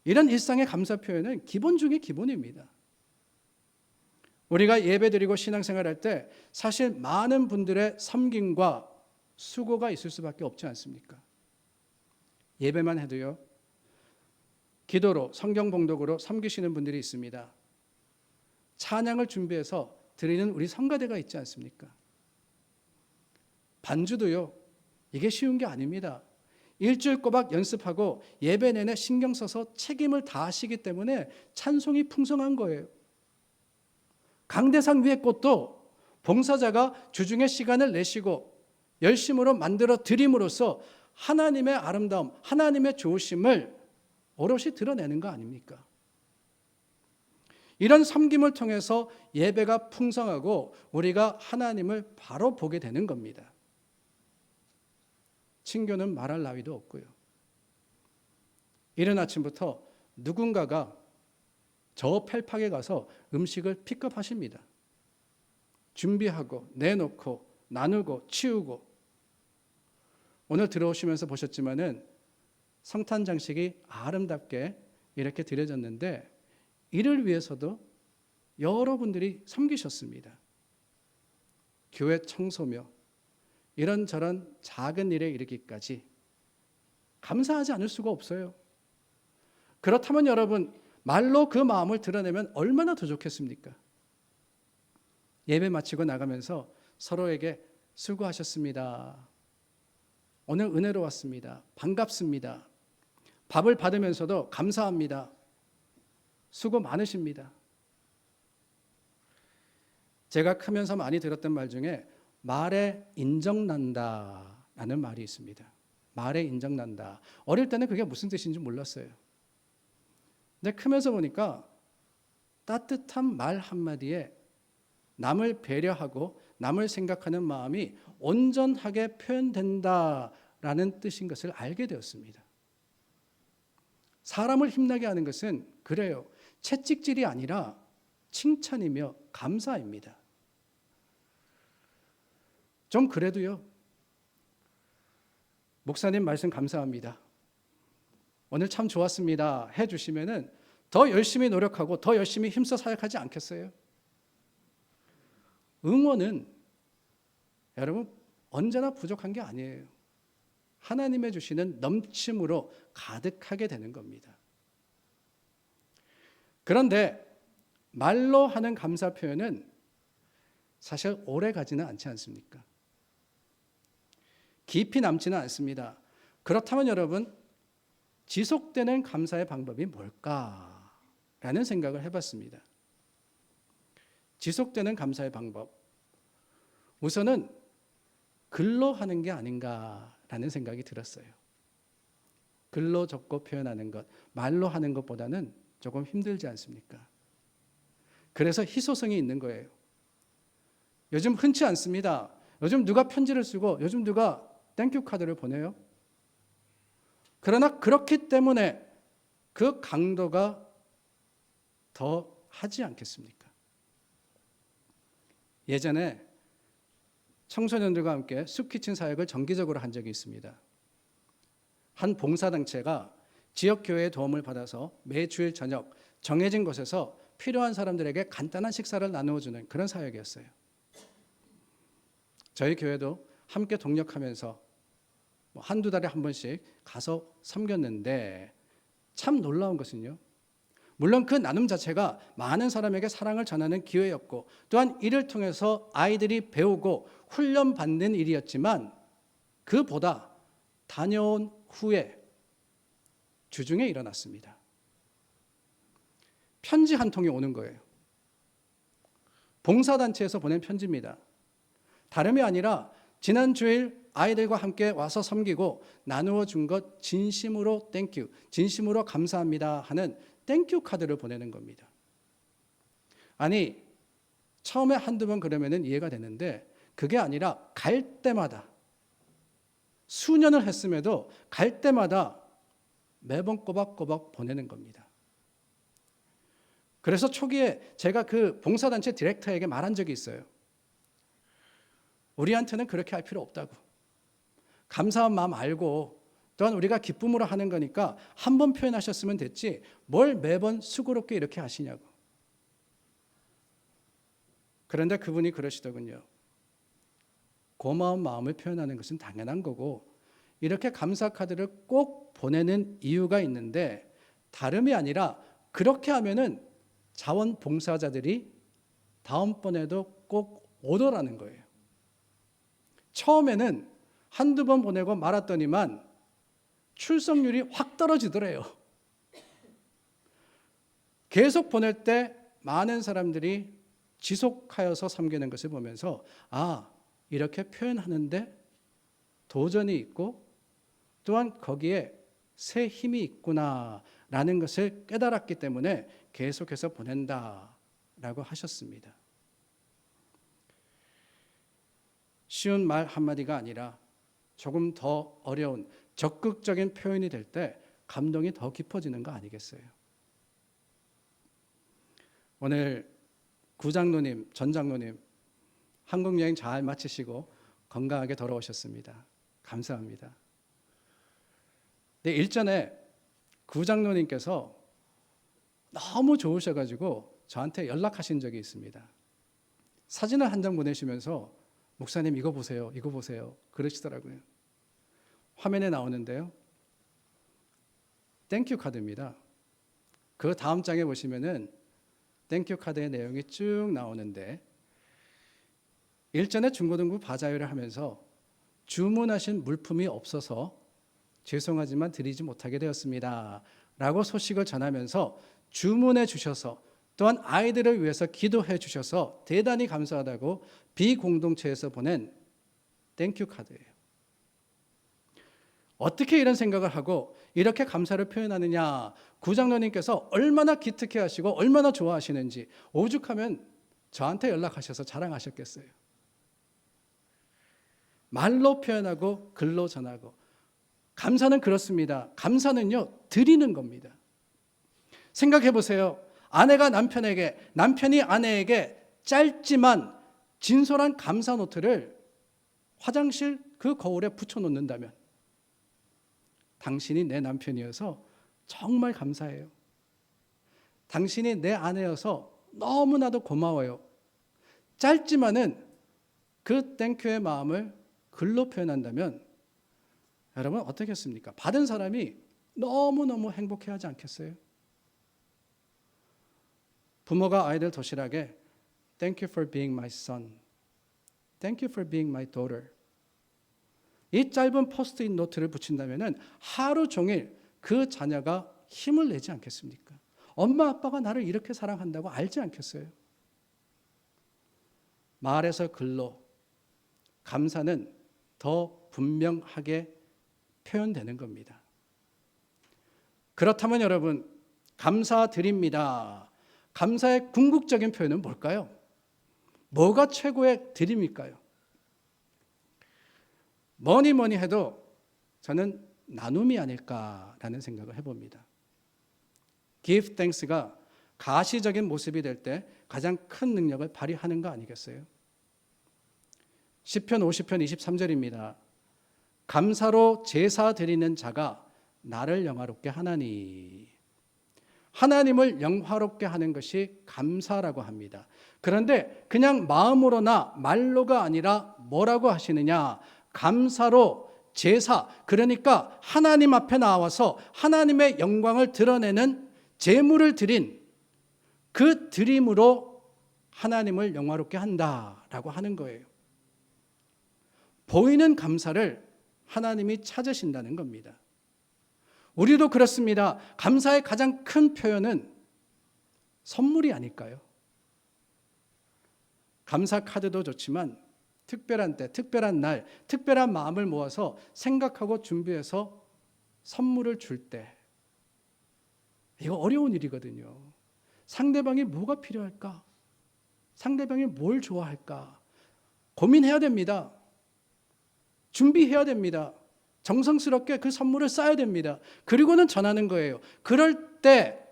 이런 일상의 감사 표현은 기본 중에 기본입니다. 우리가 예배드리고 신앙생활할 때 사실 많은 분들의 섬김과 수고가 있을 수밖에 없지 않습니까? 예배만 해도요, 기도로 성경 봉독으로 섬기시는 분들이 있습니다. 찬양을 준비해서 드리는 우리 성가대가 있지 않습니까? 반주도요, 이게 쉬운 게 아닙니다. 일주일 꼬박 연습하고 예배 내내 신경 써서 책임을 다하시기 때문에 찬송이 풍성한 거예요. 강대상 위의 꽃도 봉사자가 주중에 시간을 내시고 열심으로 만들어 드림으로써 하나님의 아름다움, 하나님의 좋으심을 오롯이 드러내는 거 아닙니까? 이런 섬김을 통해서 예배가 풍성하고 우리가 하나님을 바로 보게 되는 겁니다. 친교는 말할 나위도 없고요. 이른 아침부터 누군가가 저 펠팍에 가서 음식을 픽업하십니다. 준비하고 내놓고 나누고 치우고. 오늘 들어오시면서 보셨지만은 성탄 장식이 아름답게 이렇게 드려졌는데 이를 위해서도 여러분들이 섬기셨습니다. 교회 청소며 이런저런 작은 일에 이르기까지 감사하지 않을 수가 없어요. 그렇다면 여러분, 말로 그 마음을 드러내면 얼마나 더 좋겠습니까? 예배 마치고 나가면서 서로에게 수고하셨습니다. 오늘 은혜로웠습니다. 반갑습니다. 밥을 받으면서도 감사합니다. 수고 많으십니다. 제가 크면서 많이 들었던 말 중에 말에 인정난다라는 말이 있습니다. 말에 인정난다. 어릴 때는 그게 무슨 뜻인지 몰랐어요. 근데 크면서 보니까 따뜻한 말 한마디에 남을 배려하고 남을 생각하는 마음이 온전하게 표현된다라는 뜻인 것을 알게 되었습니다. 사람을 힘나게 하는 것은 그래요. 채찍질이 아니라 칭찬이며 감사입니다. 좀 그래도요, 목사님 말씀 감사합니다, 오늘 참 좋았습니다 해주시면은 더 열심히 노력하고 더 열심히 힘써 사역하지 않겠어요? 응원은 여러분 언제나 부족한 게 아니에요. 하나님의 주시는 넘침으로 가득하게 되는 겁니다. 그런데 말로 하는 감사 표현은 사실 오래 가지는 않지 않습니까? 깊이 남지는 않습니다. 그렇다면 여러분, 지속되는 감사의 방법이 뭘까라는 생각을 해봤습니다. 지속되는 감사의 방법. 우선은 글로 하는 게 아닌가라는 생각이 들었어요. 글로 적고 표현하는 것, 말로 하는 것보다는 조금 힘들지 않습니까? 그래서 희소성이 있는 거예요. 요즘 흔치 않습니다. 요즘 누가 편지를 쓰고 요즘 누가 땡큐 카드를 보내요? 그러나 그렇기 때문에 그 강도가 더 하지 않겠습니까? 예전에 청소년들과 함께 숲키친 사역을 정기적으로 한 적이 있습니다. 한 봉사단체가 지역교회의 도움을 받아서 매주일 저녁 정해진 곳에서 필요한 사람들에게 간단한 식사를 나누어주는 그런 사역이었어요. 저희 교회도 함께 동력하면서 한두 달에 한 번씩 가서 섬겼는데 참 놀라운 것은요, 물론 그 나눔 자체가 많은 사람에게 사랑을 전하는 기회였고 또한 이를 통해서 아이들이 배우고 훈련받는 일이었지만 그보다 다녀온 후에 주중에 일어났습니다. 편지 한 통이 오는 거예요. 봉사단체에서 보낸 편지입니다. 다름이 아니라 지난 주일 아이들과 함께 와서 섬기고 나누어 준 것 진심으로 땡큐, 진심으로 감사합니다 하는 땡큐 카드를 보내는 겁니다. 아니, 처음에 한두 번 그러면은 이해가 되는데 그게 아니라 갈 때마다 수년을 했음에도 갈 때마다 매번 꼬박꼬박 보내는 겁니다. 그래서 초기에 제가 그 봉사단체 디렉터에게 말한 적이 있어요. 우리한테는 그렇게 할 필요 없다고. 감사한 마음 알고 또한 우리가 기쁨으로 하는 거니까 한 번 표현하셨으면 됐지 뭘 매번 수고롭게 이렇게 하시냐고. 그런데 그분이 그러시더군요. 고마운 마음을 표현하는 것은 당연한 거고 이렇게 감사 카드를 꼭 보내는 이유가 있는데 다름이 아니라 그렇게 하면은 자원봉사자들이 다음번에도 꼭 오더라는 거예요. 처음에는 한두 번 보내고 말았더니만 출석률이 확 떨어지더래요. 계속 보낼 때 많은 사람들이 지속하여서 섬기는 것을 보면서 아, 이렇게 표현하는데 도전이 있고 또한 거기에 새 힘이 있구나라는 것을 깨달았기 때문에 계속해서 보낸다라고 하셨습니다. 쉬운 말 한마디가 아니라 조금 더 어려운 적극적인 표현이 될 때 감동이 더 깊어지는 거 아니겠어요? 오늘 구장로님, 전장로님 한국 여행 잘 마치시고 건강하게 돌아오셨습니다. 감사합니다. 네, 일전에 구장로님께서 너무 좋으셔가지고 저한테 연락하신 적이 있습니다. 사진을 한 장 보내시면서 목사님 이거 보세요, 이거 보세요 그러시더라고요. 화면에 나오는데요, 땡큐 카드입니다. 그 다음 장에 보시면은 땡큐 카드의 내용이 쭉 나오는데 일전에 중고등부 바자회를 하면서 주문하신 물품이 없어서 죄송하지만 드리지 못하게 되었습니다 라고 소식을 전하면서 주문해 주셔서 또한 아이들을 위해서 기도해 주셔서 대단히 감사하다고 비공동체에서 보낸 땡큐 카드예요. 어떻게 이런 생각을 하고 이렇게 감사를 표현하느냐, 구장로님께서 얼마나 기특해 하시고 얼마나 좋아하시는지 오죽하면 저한테 연락하셔서 자랑하셨겠어요. 말로 표현하고 글로 전하고. 감사는 그렇습니다. 감사는요, 드리는 겁니다. 생각해 보세요. 아내가 남편에게, 남편이 아내에게 짧지만 진솔한 감사 노트를 화장실 그 거울에 붙여놓는다면 당신이 내 남편이어서 정말 감사해요. 당신이 내 아내여서 너무나도 고마워요. 짧지만은 그 땡큐의 마음을 글로 표현한다면 여러분 어떻겠습니까? 받은 사람이 너무너무 행복해하지 않겠어요? 부모가 아이들 도시락에 Thank you for being my son. Thank you for being my daughter. 이 짧은 포스트잇 노트를 붙인다면 하루 종일 그 자녀가 힘을 내지 않겠습니까? 엄마 아빠가 나를 이렇게 사랑한다고 알지 않겠어요? 말에서 글로 감사는 더 분명하게 표현되는 겁니다. 그렇다면 여러분, 감사드립니다. 감사의 궁극적인 표현은 뭘까요? 뭐가 최고의 드림일까요? 뭐니 해도 저는 나눔이 아닐까라는 생각을 해봅니다. Give thanks가 가시적인 모습이 될 때 가장 큰 능력을 발휘하는 거 아니겠어요? 시편 50편 23절입니다. 감사로 제사 드리는 자가 나를 영화롭게 하나니. 하나님을 영화롭게 하는 것이 감사라고 합니다. 그런데 그냥 마음으로나 말로가 아니라 뭐라고 하시느냐? 감사로 제사, 그러니까 하나님 앞에 나와서 하나님의 영광을 드러내는 제물을 드린 그 드림으로 하나님을 영화롭게 한다라고 하는 거예요. 보이는 감사를 하나님이 찾으신다는 겁니다. 우리도 그렇습니다. 감사의 가장 큰 표현은 선물이 아닐까요? 감사 카드도 좋지만 특별한 때, 특별한 날, 특별한 마음을 모아서 생각하고 준비해서 선물을 줄 때, 이거 어려운 일이거든요. 상대방이 뭐가 필요할까? 상대방이 뭘 좋아할까? 고민해야 됩니다. 준비해야 됩니다. 정성스럽게 그 선물을 쌓아야 됩니다. 그리고는 전하는 거예요. 그럴 때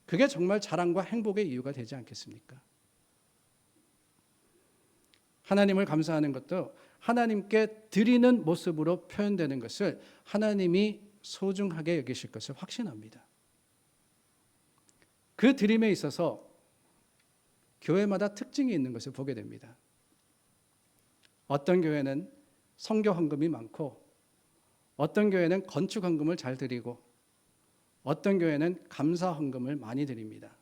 그게 정말 자랑과 행복의 이유가 되지 않겠습니까? 하나님을 감사하는 것도 하나님께 드리는 모습으로 표현되는 것을 하나님이 소중하게 여기실 것을 확신합니다. 그 드림에 있어서 교회마다 특징이 있는 것을 보게 됩니다. 어떤 교회는 선교 헌금이 많고, 어떤 교회는 건축 헌금을 잘 드리고, 어떤 교회는 감사 헌금을 많이 드립니다.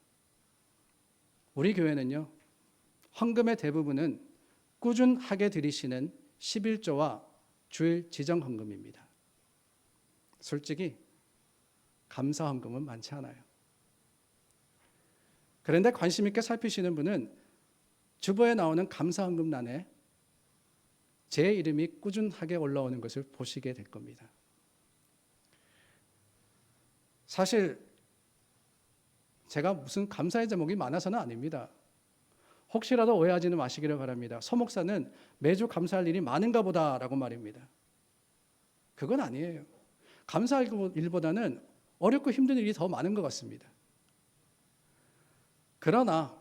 우리 교회는요, 헌금의 대부분은 꾸준하게 드리시는 11조와 주일 지정 헌금입니다. 솔직히 감사 헌금은 많지 않아요. 그런데 관심 있게 살피시는 분은 주보에 나오는 감사 헌금란에 제 이름이 꾸준하게 올라오는 것을 보시게 될 겁니다. 사실 제가 무슨 감사의 제목이 많아서는 아닙니다. 혹시라도 오해하지는 마시기를 바랍니다. 서 목사는 매주 감사할 일이 많은가 보다라고 말입니다. 그건 아니에요. 감사할 일보다는 어렵고 힘든 일이 더 많은 것 같습니다. 그러나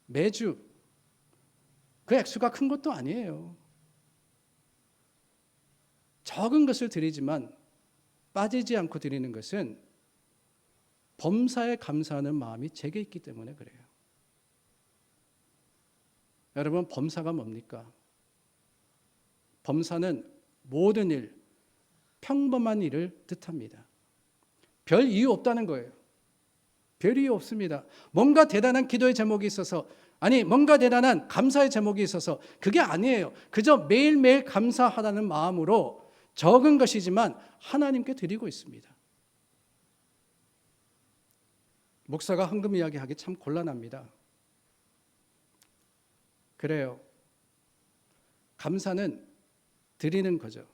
매주 그 액수가 큰 것도 아니에요. 적은 것을 드리지만 빠지지 않고 드리는 것은 범사에 감사하는 마음이 제게 있기 때문에 그래요. 여러분, 범사가 뭡니까? 범사는 모든 일, 평범한 일을 뜻합니다. 별 이유 없다는 거예요. 별 이유 없습니다. 뭔가 대단한 기도의 제목이 있어서, 아니 뭔가 대단한 감사의 제목이 있어서 그게 아니에요. 그저 매일매일 감사하다는 마음으로 적은 것이지만 하나님께 드리고 있습니다. 목사가 헌금 이야기하기 참 곤란합니다. 그래요. 감사는 드리는 거죠.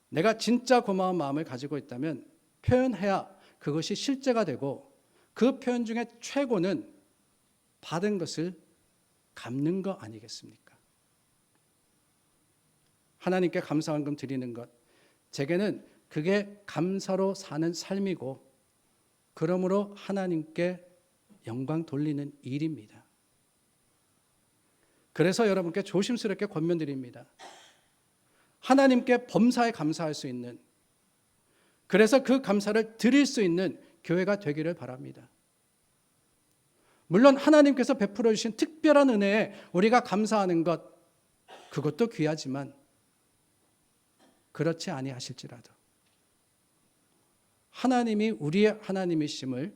내가 진짜 고마운 마음을 가지고 있다면 표현해야 그것이 실제가 되고, 그 표현 중에 최고는 받은 것을 갚는 거 아니겠습니까? 하나님께 감사 헌금 드리는 것, 제게는 그게 감사로 사는 삶이고, 그러므로 하나님께 영광 돌리는 일입니다. 그래서 여러분께 조심스럽게 권면드립니다. 하나님께 범사에 감사할 수 있는, 그래서 그 감사를 드릴 수 있는 교회가 되기를 바랍니다. 물론 하나님께서 베풀어 주신 특별한 은혜에 우리가 감사하는 것, 그것도 귀하지만 그렇지 아니하실지라도 하나님이 우리의 하나님이심을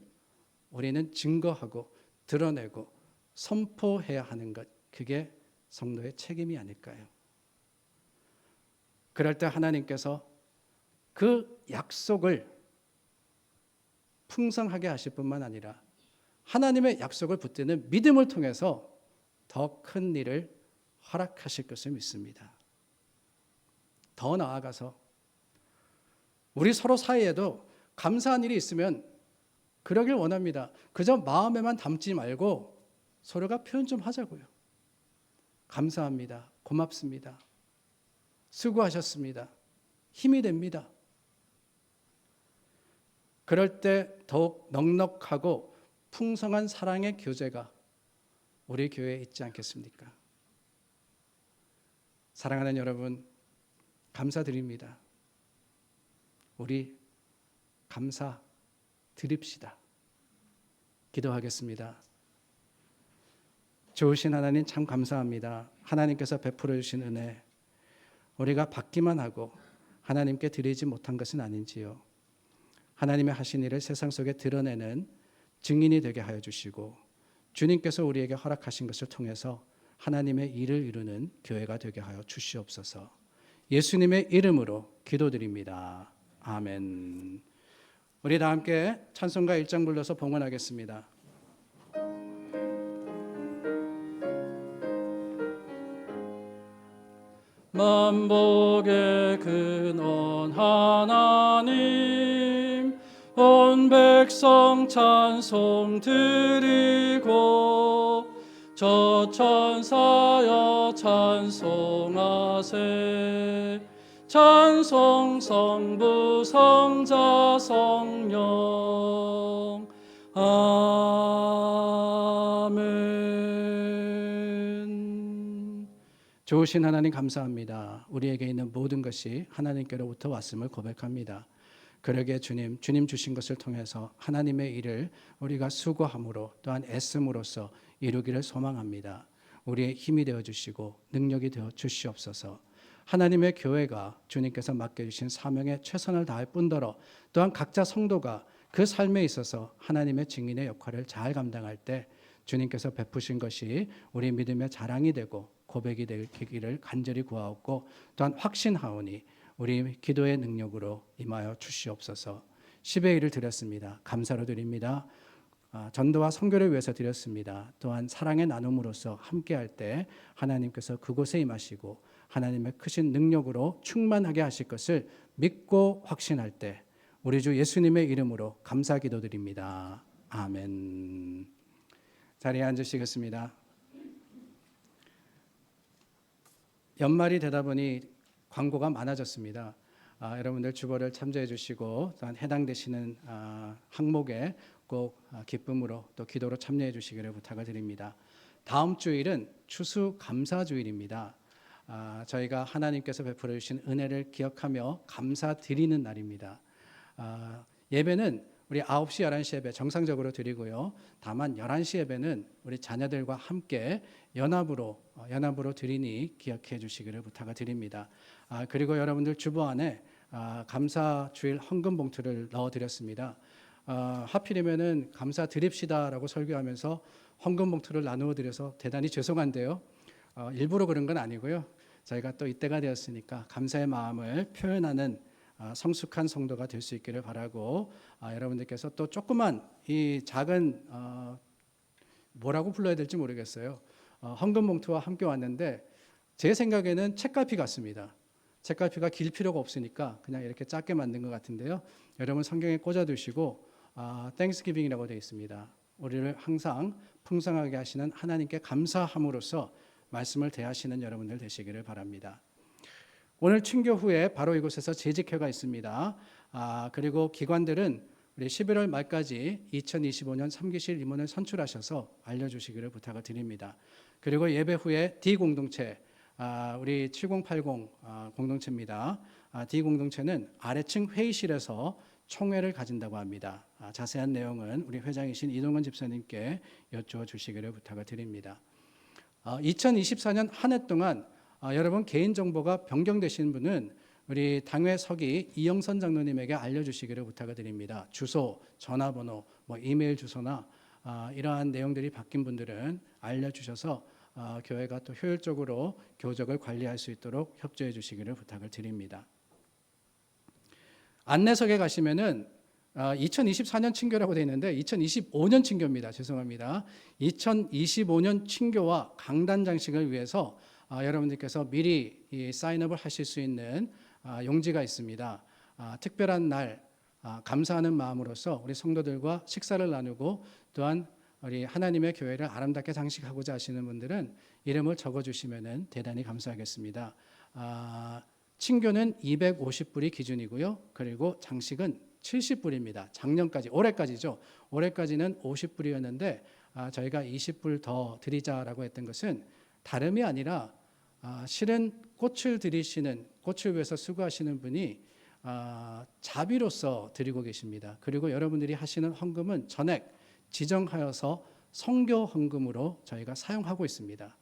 우리는 증거하고 드러내고 선포해야 하는 것, 그게 성도의 책임이 아닐까요? 그럴 때 하나님께서 그 약속을 풍성하게 하실 뿐만 아니라 하나님의 약속을 붙드는 믿음을 통해서 더 큰 일을 허락하실 것을 믿습니다. 더 나아가서 우리 서로 사이에도 감사한 일이 있으면 그러길 원합니다. 그저 마음에만 담지 말고 서로가 표현 좀 하자고요. 감사합니다. 고맙습니다. 수고하셨습니다. 힘이 됩니다. 그럴 때 더욱 넉넉하고 풍성한 사랑의 교제가 우리 교회에 있지 않겠습니까? 사랑하는 여러분, 감사드립니다. 우리 감사 드립시다. 기도하겠습니다. 좋으신 하나님 참 감사합니다. 하나님께서 베풀어 주신 은혜, 우리가 받기만 하고 하나님께 드리지 못한 것은 아닌지요. 하나님의 하신 일을 세상 속에 드러내는 증인이 되게 하여 주시고 주님께서 우리에게 허락하신 것을 통해서 하나님의 일을 이루는 교회가 되게 하여 주시옵소서. 예수님의 이름으로 기도드립니다. 아멘. 우리 다 함께 찬송가 1장 불러서 봉헌하겠습니다. 만복의 근원 하나님, 온 백성 찬송 드리고 저 천사여 찬송하세. 찬송 성부 성자 성령. 아멘. 좋으신 하나님 감사합니다. 우리에게 있는 모든 것이 하나님께로부터 왔음을 고백합니다. 그러게 주님 주신 것을 통해서 하나님의 일을 우리가 수고함으로 또한 애씀으로써 이루기를 소망합니다. 우리의 힘이 되어 주시고 능력이 되어 주시옵소서. 하나님의 교회가 주님께서 맡겨주신 사명에 최선을 다할 뿐더러 또한 각자 성도가 그 삶에 있어서 하나님의 증인의 역할을 잘 감당할 때 주님께서 베푸신 것이 우리 믿음의 자랑이 되고 고백이 되기를 간절히 구하옵고 또한 확신하오니 우리 기도의 능력으로 임하여 주시옵소서. 10의 1을 드렸습니다. 감사로 드립니다. 전도와 선교를 위해서 드렸습니다. 또한 사랑의 나눔으로서 함께할 때 하나님께서 그곳에 임하시고 하나님의 크신 능력으로 충만하게 하실 것을 믿고 확신할 때 우리 주 예수님의 이름으로 감사 기도드립니다. 아멘. 자리에 앉으시겠습니다. 연말이 되다 보니 광고가 많아졌습니다. 여러분들 주보를 참조해 주시고 또한 해당되시는 항목에 꼭 기쁨으로 또 기도로 참여해 주시기를 부탁을 드립니다. 다음 주일은 추수감사주일입니다. 저희가 하나님께서 베풀어 주신 은혜를 기억하며 감사드리는 날입니다. 예배는 우리 9시, 11시 예배 정상적으로 드리고요. 다만 11시 예배는 우리 자녀들과 함께 연합으로 드리니 기억해 주시기를 부탁을 드립니다. 그리고 여러분들 주보 안에 감사주일 헌금 봉투를 넣어드렸습니다. 하필이면은 감사드립시다라고 설교하면서 헌금 봉투를 나누어 드려서 대단히 죄송한데요. 일부러 그런 건 아니고요. 저희가 또 이때가 되었으니까 감사의 마음을 표현하는 성숙한 성도가 될 수 있기를 바라고 여러분들께서 또 조그만 이 작은 뭐라고 불러야 될지 모르겠어요. 헌금 봉투와 함께 왔는데 제 생각에는 책갈피 같습니다. 책갈피가 길 필요가 없으니까 그냥 이렇게 작게 만든 것 같은데요. 여러분 성경에 꽂아두시고 땡스기빙이라고 되어 있습니다. 우리를 항상 풍성하게 하시는 하나님께 감사함으로써 말씀을 대하시는 여러분들 되시기를 바랍니다. 오늘 춘교 후에 바로 이곳에서 재직회가 있습니다. 그리고 기관들은 우리 11월 말까지 2025년 3기실 임원을 선출하셔서 알려주시기를 부탁을 드립니다. 그리고 예배 후에 D 공동체, 우리 7080 공동체입니다. D 공동체는 아래층 회의실에서 총회를 가진다고 합니다. 자세한 내용은 우리 회장이신 이동건 집사님께 여쭈어 주시기를 부탁을 드립니다. 2024년 한 해 동안 여러분 개인정보가 변경되신 분은 우리 당회 서기 이영선 장로님에게 알려주시기를 부탁을 드립니다. 주소, 전화번호, 이메일 주소나 이러한 내용들이 바뀐 분들은 알려주셔서 교회가 또 효율적으로 교적을 관리할 수 있도록 협조해 주시기를 부탁을 드립니다. 안내석에 가시면은 2024년 친교라고 되어 있는데 2025년 친교입니다. 죄송합니다. 2025년 친교와 강단 장식을 위해서 여러분들께서 미리 이 사인업을 하실 수 있는 용지가 있습니다. 특별한 날 감사하는 마음으로서 우리 성도들과 식사를 나누고 또한 우리 하나님의 교회를 아름답게 장식하고자 하시는 분들은 이름을 적어주시면 대단히 감사하겠습니다. 친교는 250불이 기준이고요. 그리고 장식은 70불입니다. 작년까지, 올해까지죠. 올해까지는 50불이었는데 저희가 20불 더 드리자라고 했던 것은 다름이 아니라 실은 꽃을 드리시는, 꽃을 위해서 수고하시는 분이 자비로서 드리고 계십니다. 그리고 여러분들이 하시는 헌금은 전액 지정하여서 선교 헌금으로 저희가 사용하고 있습니다.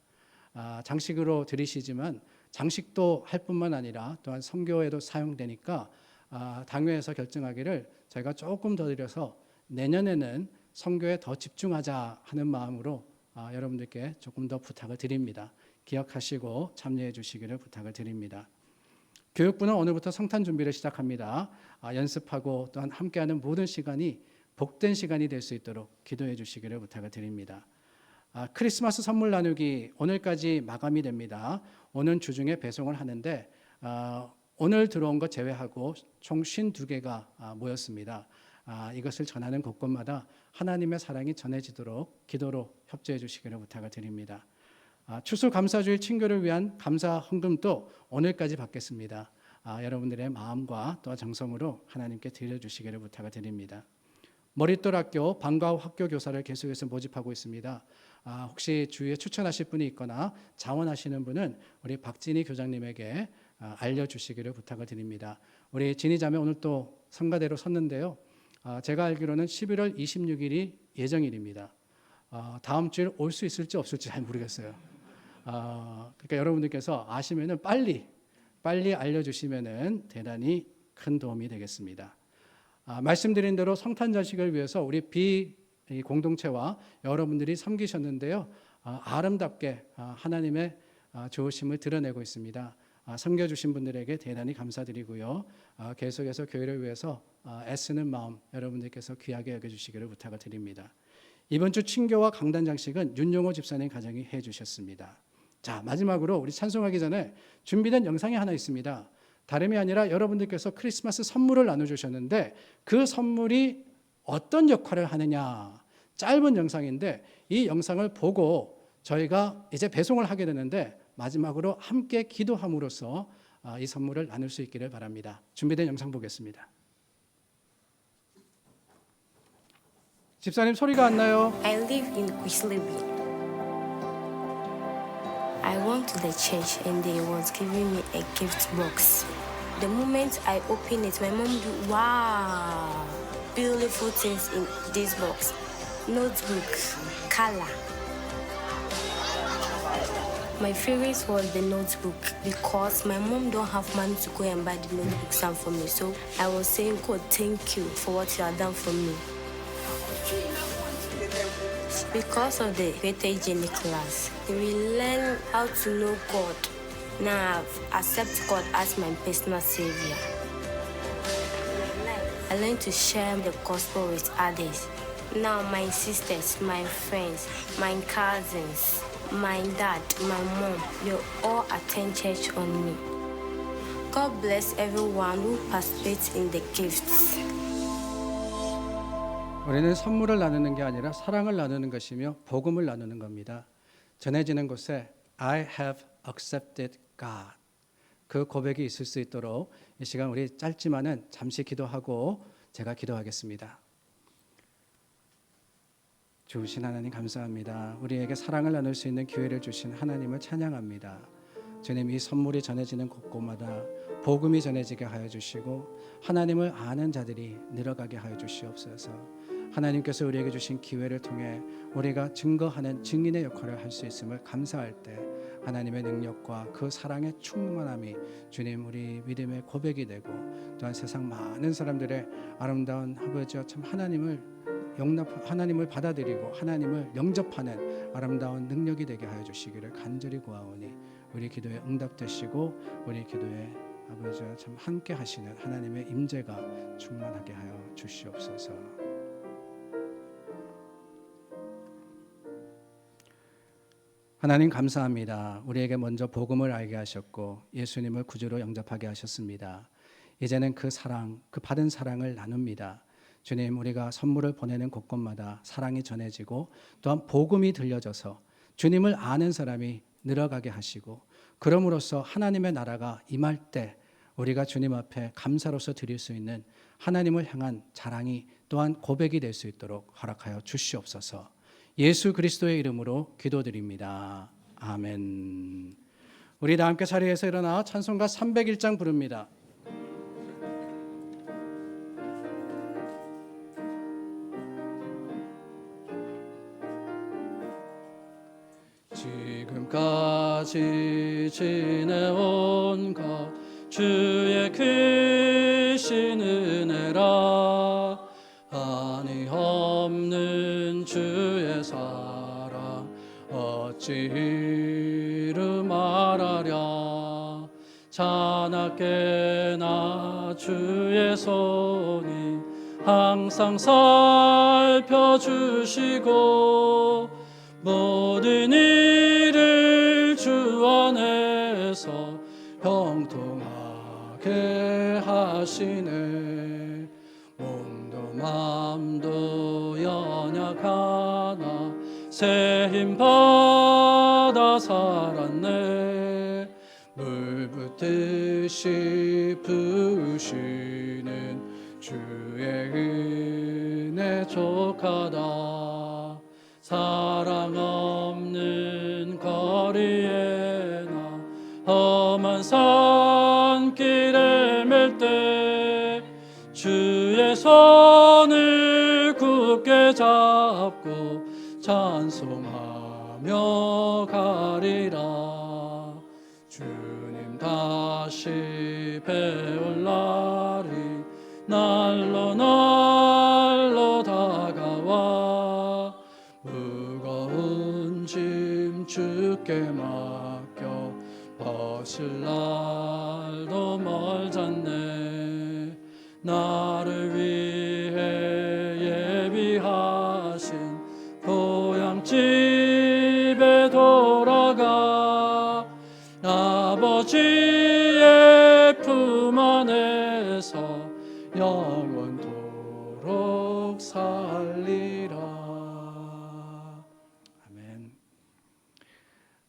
장식으로 드리시지만 장식도 할 뿐만 아니라 또한 선교에도 사용되니까 당회에서 결정하기를 저희가 조금 더 드려서 내년에는 선교에 더 집중하자 하는 마음으로 여러분들께 조금 더 부탁을 드립니다. 기억하시고 참여해 주시기를 부탁을 드립니다. 교육부는 오늘부터 성탄 준비를 시작합니다. 연습하고 또한 함께하는 모든 시간이 복된 시간이 될 수 있도록 기도해 주시기를 부탁을 드립니다. 크리스마스 선물 나누기 오늘까지 마감이 됩니다. 오는 주중에 배송을 하는데 오늘 들어온 것 제외하고 총 52개가 모였습니다. 이것을 전하는 곳곳마다 하나님의 사랑이 전해지도록 기도로 협조해 주시기를 부탁을 드립니다. 추수감사주일 친교를 위한 감사 헌금도 오늘까지 받겠습니다. 여러분들의 마음과 또 정성으로 하나님께 드려주시기를 부탁을 드립니다. 머릿돌 학교 방과 후 학교 교사를 계속해서 모집하고 있습니다. 혹시 주위에 추천하실 분이 있거나 자원하시는 분은 우리 박진희 교장님에게 알려주시기를 부탁을 드립니다. 우리 진희 자매 오늘 또 성가대로 섰는데요. 제가 알기로는 11월 26일이 예정일입니다. 다음 주에 올 수 있을지 없을지 잘 모르겠어요. 그러니까 여러분들께서 아시면은 빨리 알려주시면은 대단히 큰 도움이 되겠습니다. 말씀드린 대로 성탄 자식을 위해서 우리 공동체와 여러분들이 섬기셨는데요. 아름답게 하나님의 좋으심을 드러내고 있습니다. 섬겨주신 분들에게 대단히 감사드리고요. 계속해서 교회를 위해서 애쓰는 마음 여러분들께서 귀하게 여겨주시기를 부탁을 드립니다. 이번 주 친교와 강단 장식은 윤용호 집사님 가정이 해주셨습니다. 자, 마지막으로 우리 찬송하기 전에 준비된 영상이 하나 있습니다. 다름이 아니라 여러분들께서 크리스마스 선물을 나눠주셨는데 그 선물이 어떤 역할을 하느냐, 짧은 영상인데 이 영상을 보고 저희가 이제 배송을 하게 되는데 마지막으로 함께 기도함으로써 이 선물을 나눌 수 있기를 바랍니다. 준비된 영상 보겠습니다. 집사님 소리가 안 나요. I live in Quisleby. I went to the church and they was giving me a gift box. The moment I opened it, my mom do wow, beautiful things in this box. Notebook, color. My favorite was the notebook because my mom don't have money to go and buy the notebook some for me. So I was saying, God, thank you for what you have done for me. Because of the Greater Hygienic class, we learn how to know God. Now I've accepted God as my personal savior. I learned to share the gospel with others. Now my sisters, my friends, my cousins, my dad, my mom, they all attend church on me. God bless everyone who participates in the gifts. 우리는 선물을 나누는 게 아니라 사랑을 나누는 것이며 복음을 나누는 겁니다. 전해지는 곳에 I have accepted God, 그 고백이 있을 수 있도록 이 시간 우리 짧지만은 잠시 기도하고 제가 기도하겠습니다. 주신 하나님 감사합니다. 우리에게 사랑을 나눌 수 있는 기회를 주신 하나님을 찬양합니다. 주님, 이 선물이 전해지는 곳곳마다 복음이 전해지게 하여 주시고 하나님을 아는 자들이 늘어가게 하여 주시옵소서. 하나님께서 우리에게 주신 기회를 통해 우리가 증거하는 증인의 역할을 할 수 있음을 감사할 때 하나님의 능력과 그 사랑의 충만함이 주님 우리 믿음의 고백이 되고 또한 세상 많은 사람들의 아름다운 아버지와 참 하나님을 받아들이고 하나님을 영접하는 아름다운 능력이 되게 하여 주시기를 간절히 구하오니 우리 기도에 응답되시고 우리 기도에 아버지와 참 함께 하시는 하나님의 임재가 충만하게 하여 주시옵소서. 하나님 감사합니다. 우리에게 먼저 복음을 알게 하셨고 예수님을 구주로 영접하게 하셨습니다. 이제는 그 사랑, 그 받은 사랑을 나눕니다. 주님, 우리가 선물을 보내는 곳곳마다 사랑이 전해지고 또한 복음이 들려져서 주님을 아는 사람이 늘어가게 하시고 그럼으로써 하나님의 나라가 임할 때 우리가 주님 앞에 감사로서 드릴 수 있는 하나님을 향한 자랑이 또한 고백이 될 수 있도록 허락하여 주시옵소서. 예수 그리스도의 이름으로 기도드립니다. 아멘. 우리 다 함께 자리에서 일어나 찬송가 301장 부릅니다. 지금까지 지내온 것 주의 크신 은혜라 한이 없는 주의 사랑 어찌 이루 말하랴 자나깨나 주의 손이 항상 살펴주시고 모든 일을 주 안에서 형통하게 하시네 몸도 맘도 연약하나 새 힘 받아 살았네 물 붓듯이 부으시는 주의 은혜 족하다 사랑 없는 거리에 나 험한 산길에 맬 때 주의 손을 굳게 잡고 찬송하며 가리라 주님 다시 배울 날이 날로 날로 다가와 무거운 짐 주께 맡겨 벗을 날도 멀잖네 나를 위해 예비하신 고향집에 돌아가 아버지의 품 안에서 영원토록 살리라. 아멘.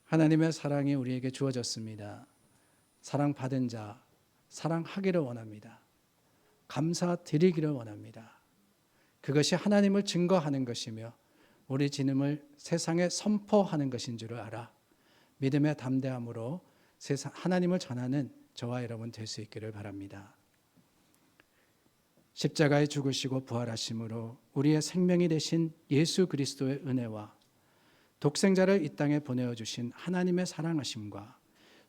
하나님의 사랑이 우리에게 주어졌습니다. 사랑받은 자 사랑하기를 원합니다. 감사드리기를 원합니다. 그것이 하나님을 증거하는 것이며 우리 진음을 세상에 선포하는 것인 줄을 알아 믿음의 담대함으로 하나님을 전하는 저와 여러분 될 수 있기를 바랍니다. 십자가에 죽으시고 부활하심으로 우리의 생명이 되신 예수 그리스도의 은혜와 독생자를 이 땅에 보내어 주신 하나님의 사랑하심과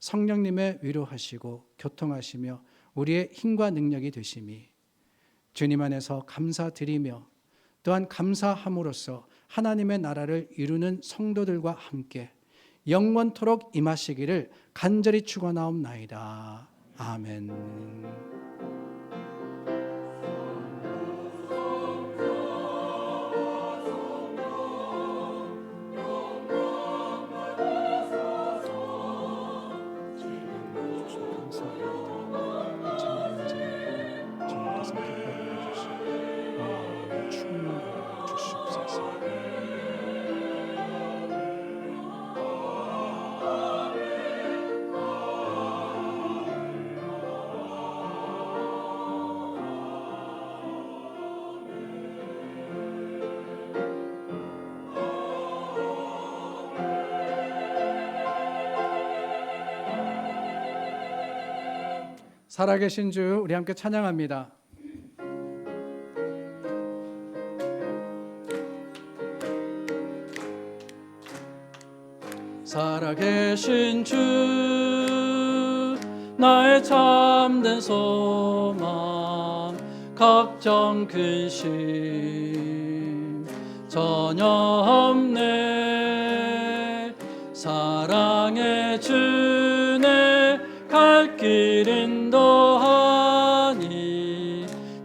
성령님의 위로하시고 교통하시며 우리의 힘과 능력이 되심이 주님 안에서 감사드리며 또한 감사함으로써 하나님의 나라를 이루는 성도들과 함께 영원토록 임하시기를 간절히 축원하옵나이다. 아멘. 살아계신 주 우리 함께 찬양합니다. 살아계신 주 나의 참된 소망 걱정 근심 전혀 없네 사랑의 주내 갈 길 인도하니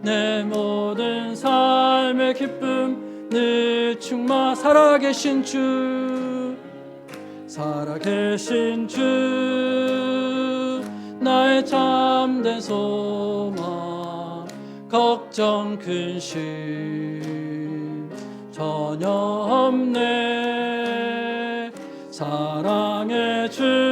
내 모든 삶의 기쁨 늘 충만 살아계신 주 살아계신 주 나의 참된 소망 걱정 근심 전혀 없네 사랑의 주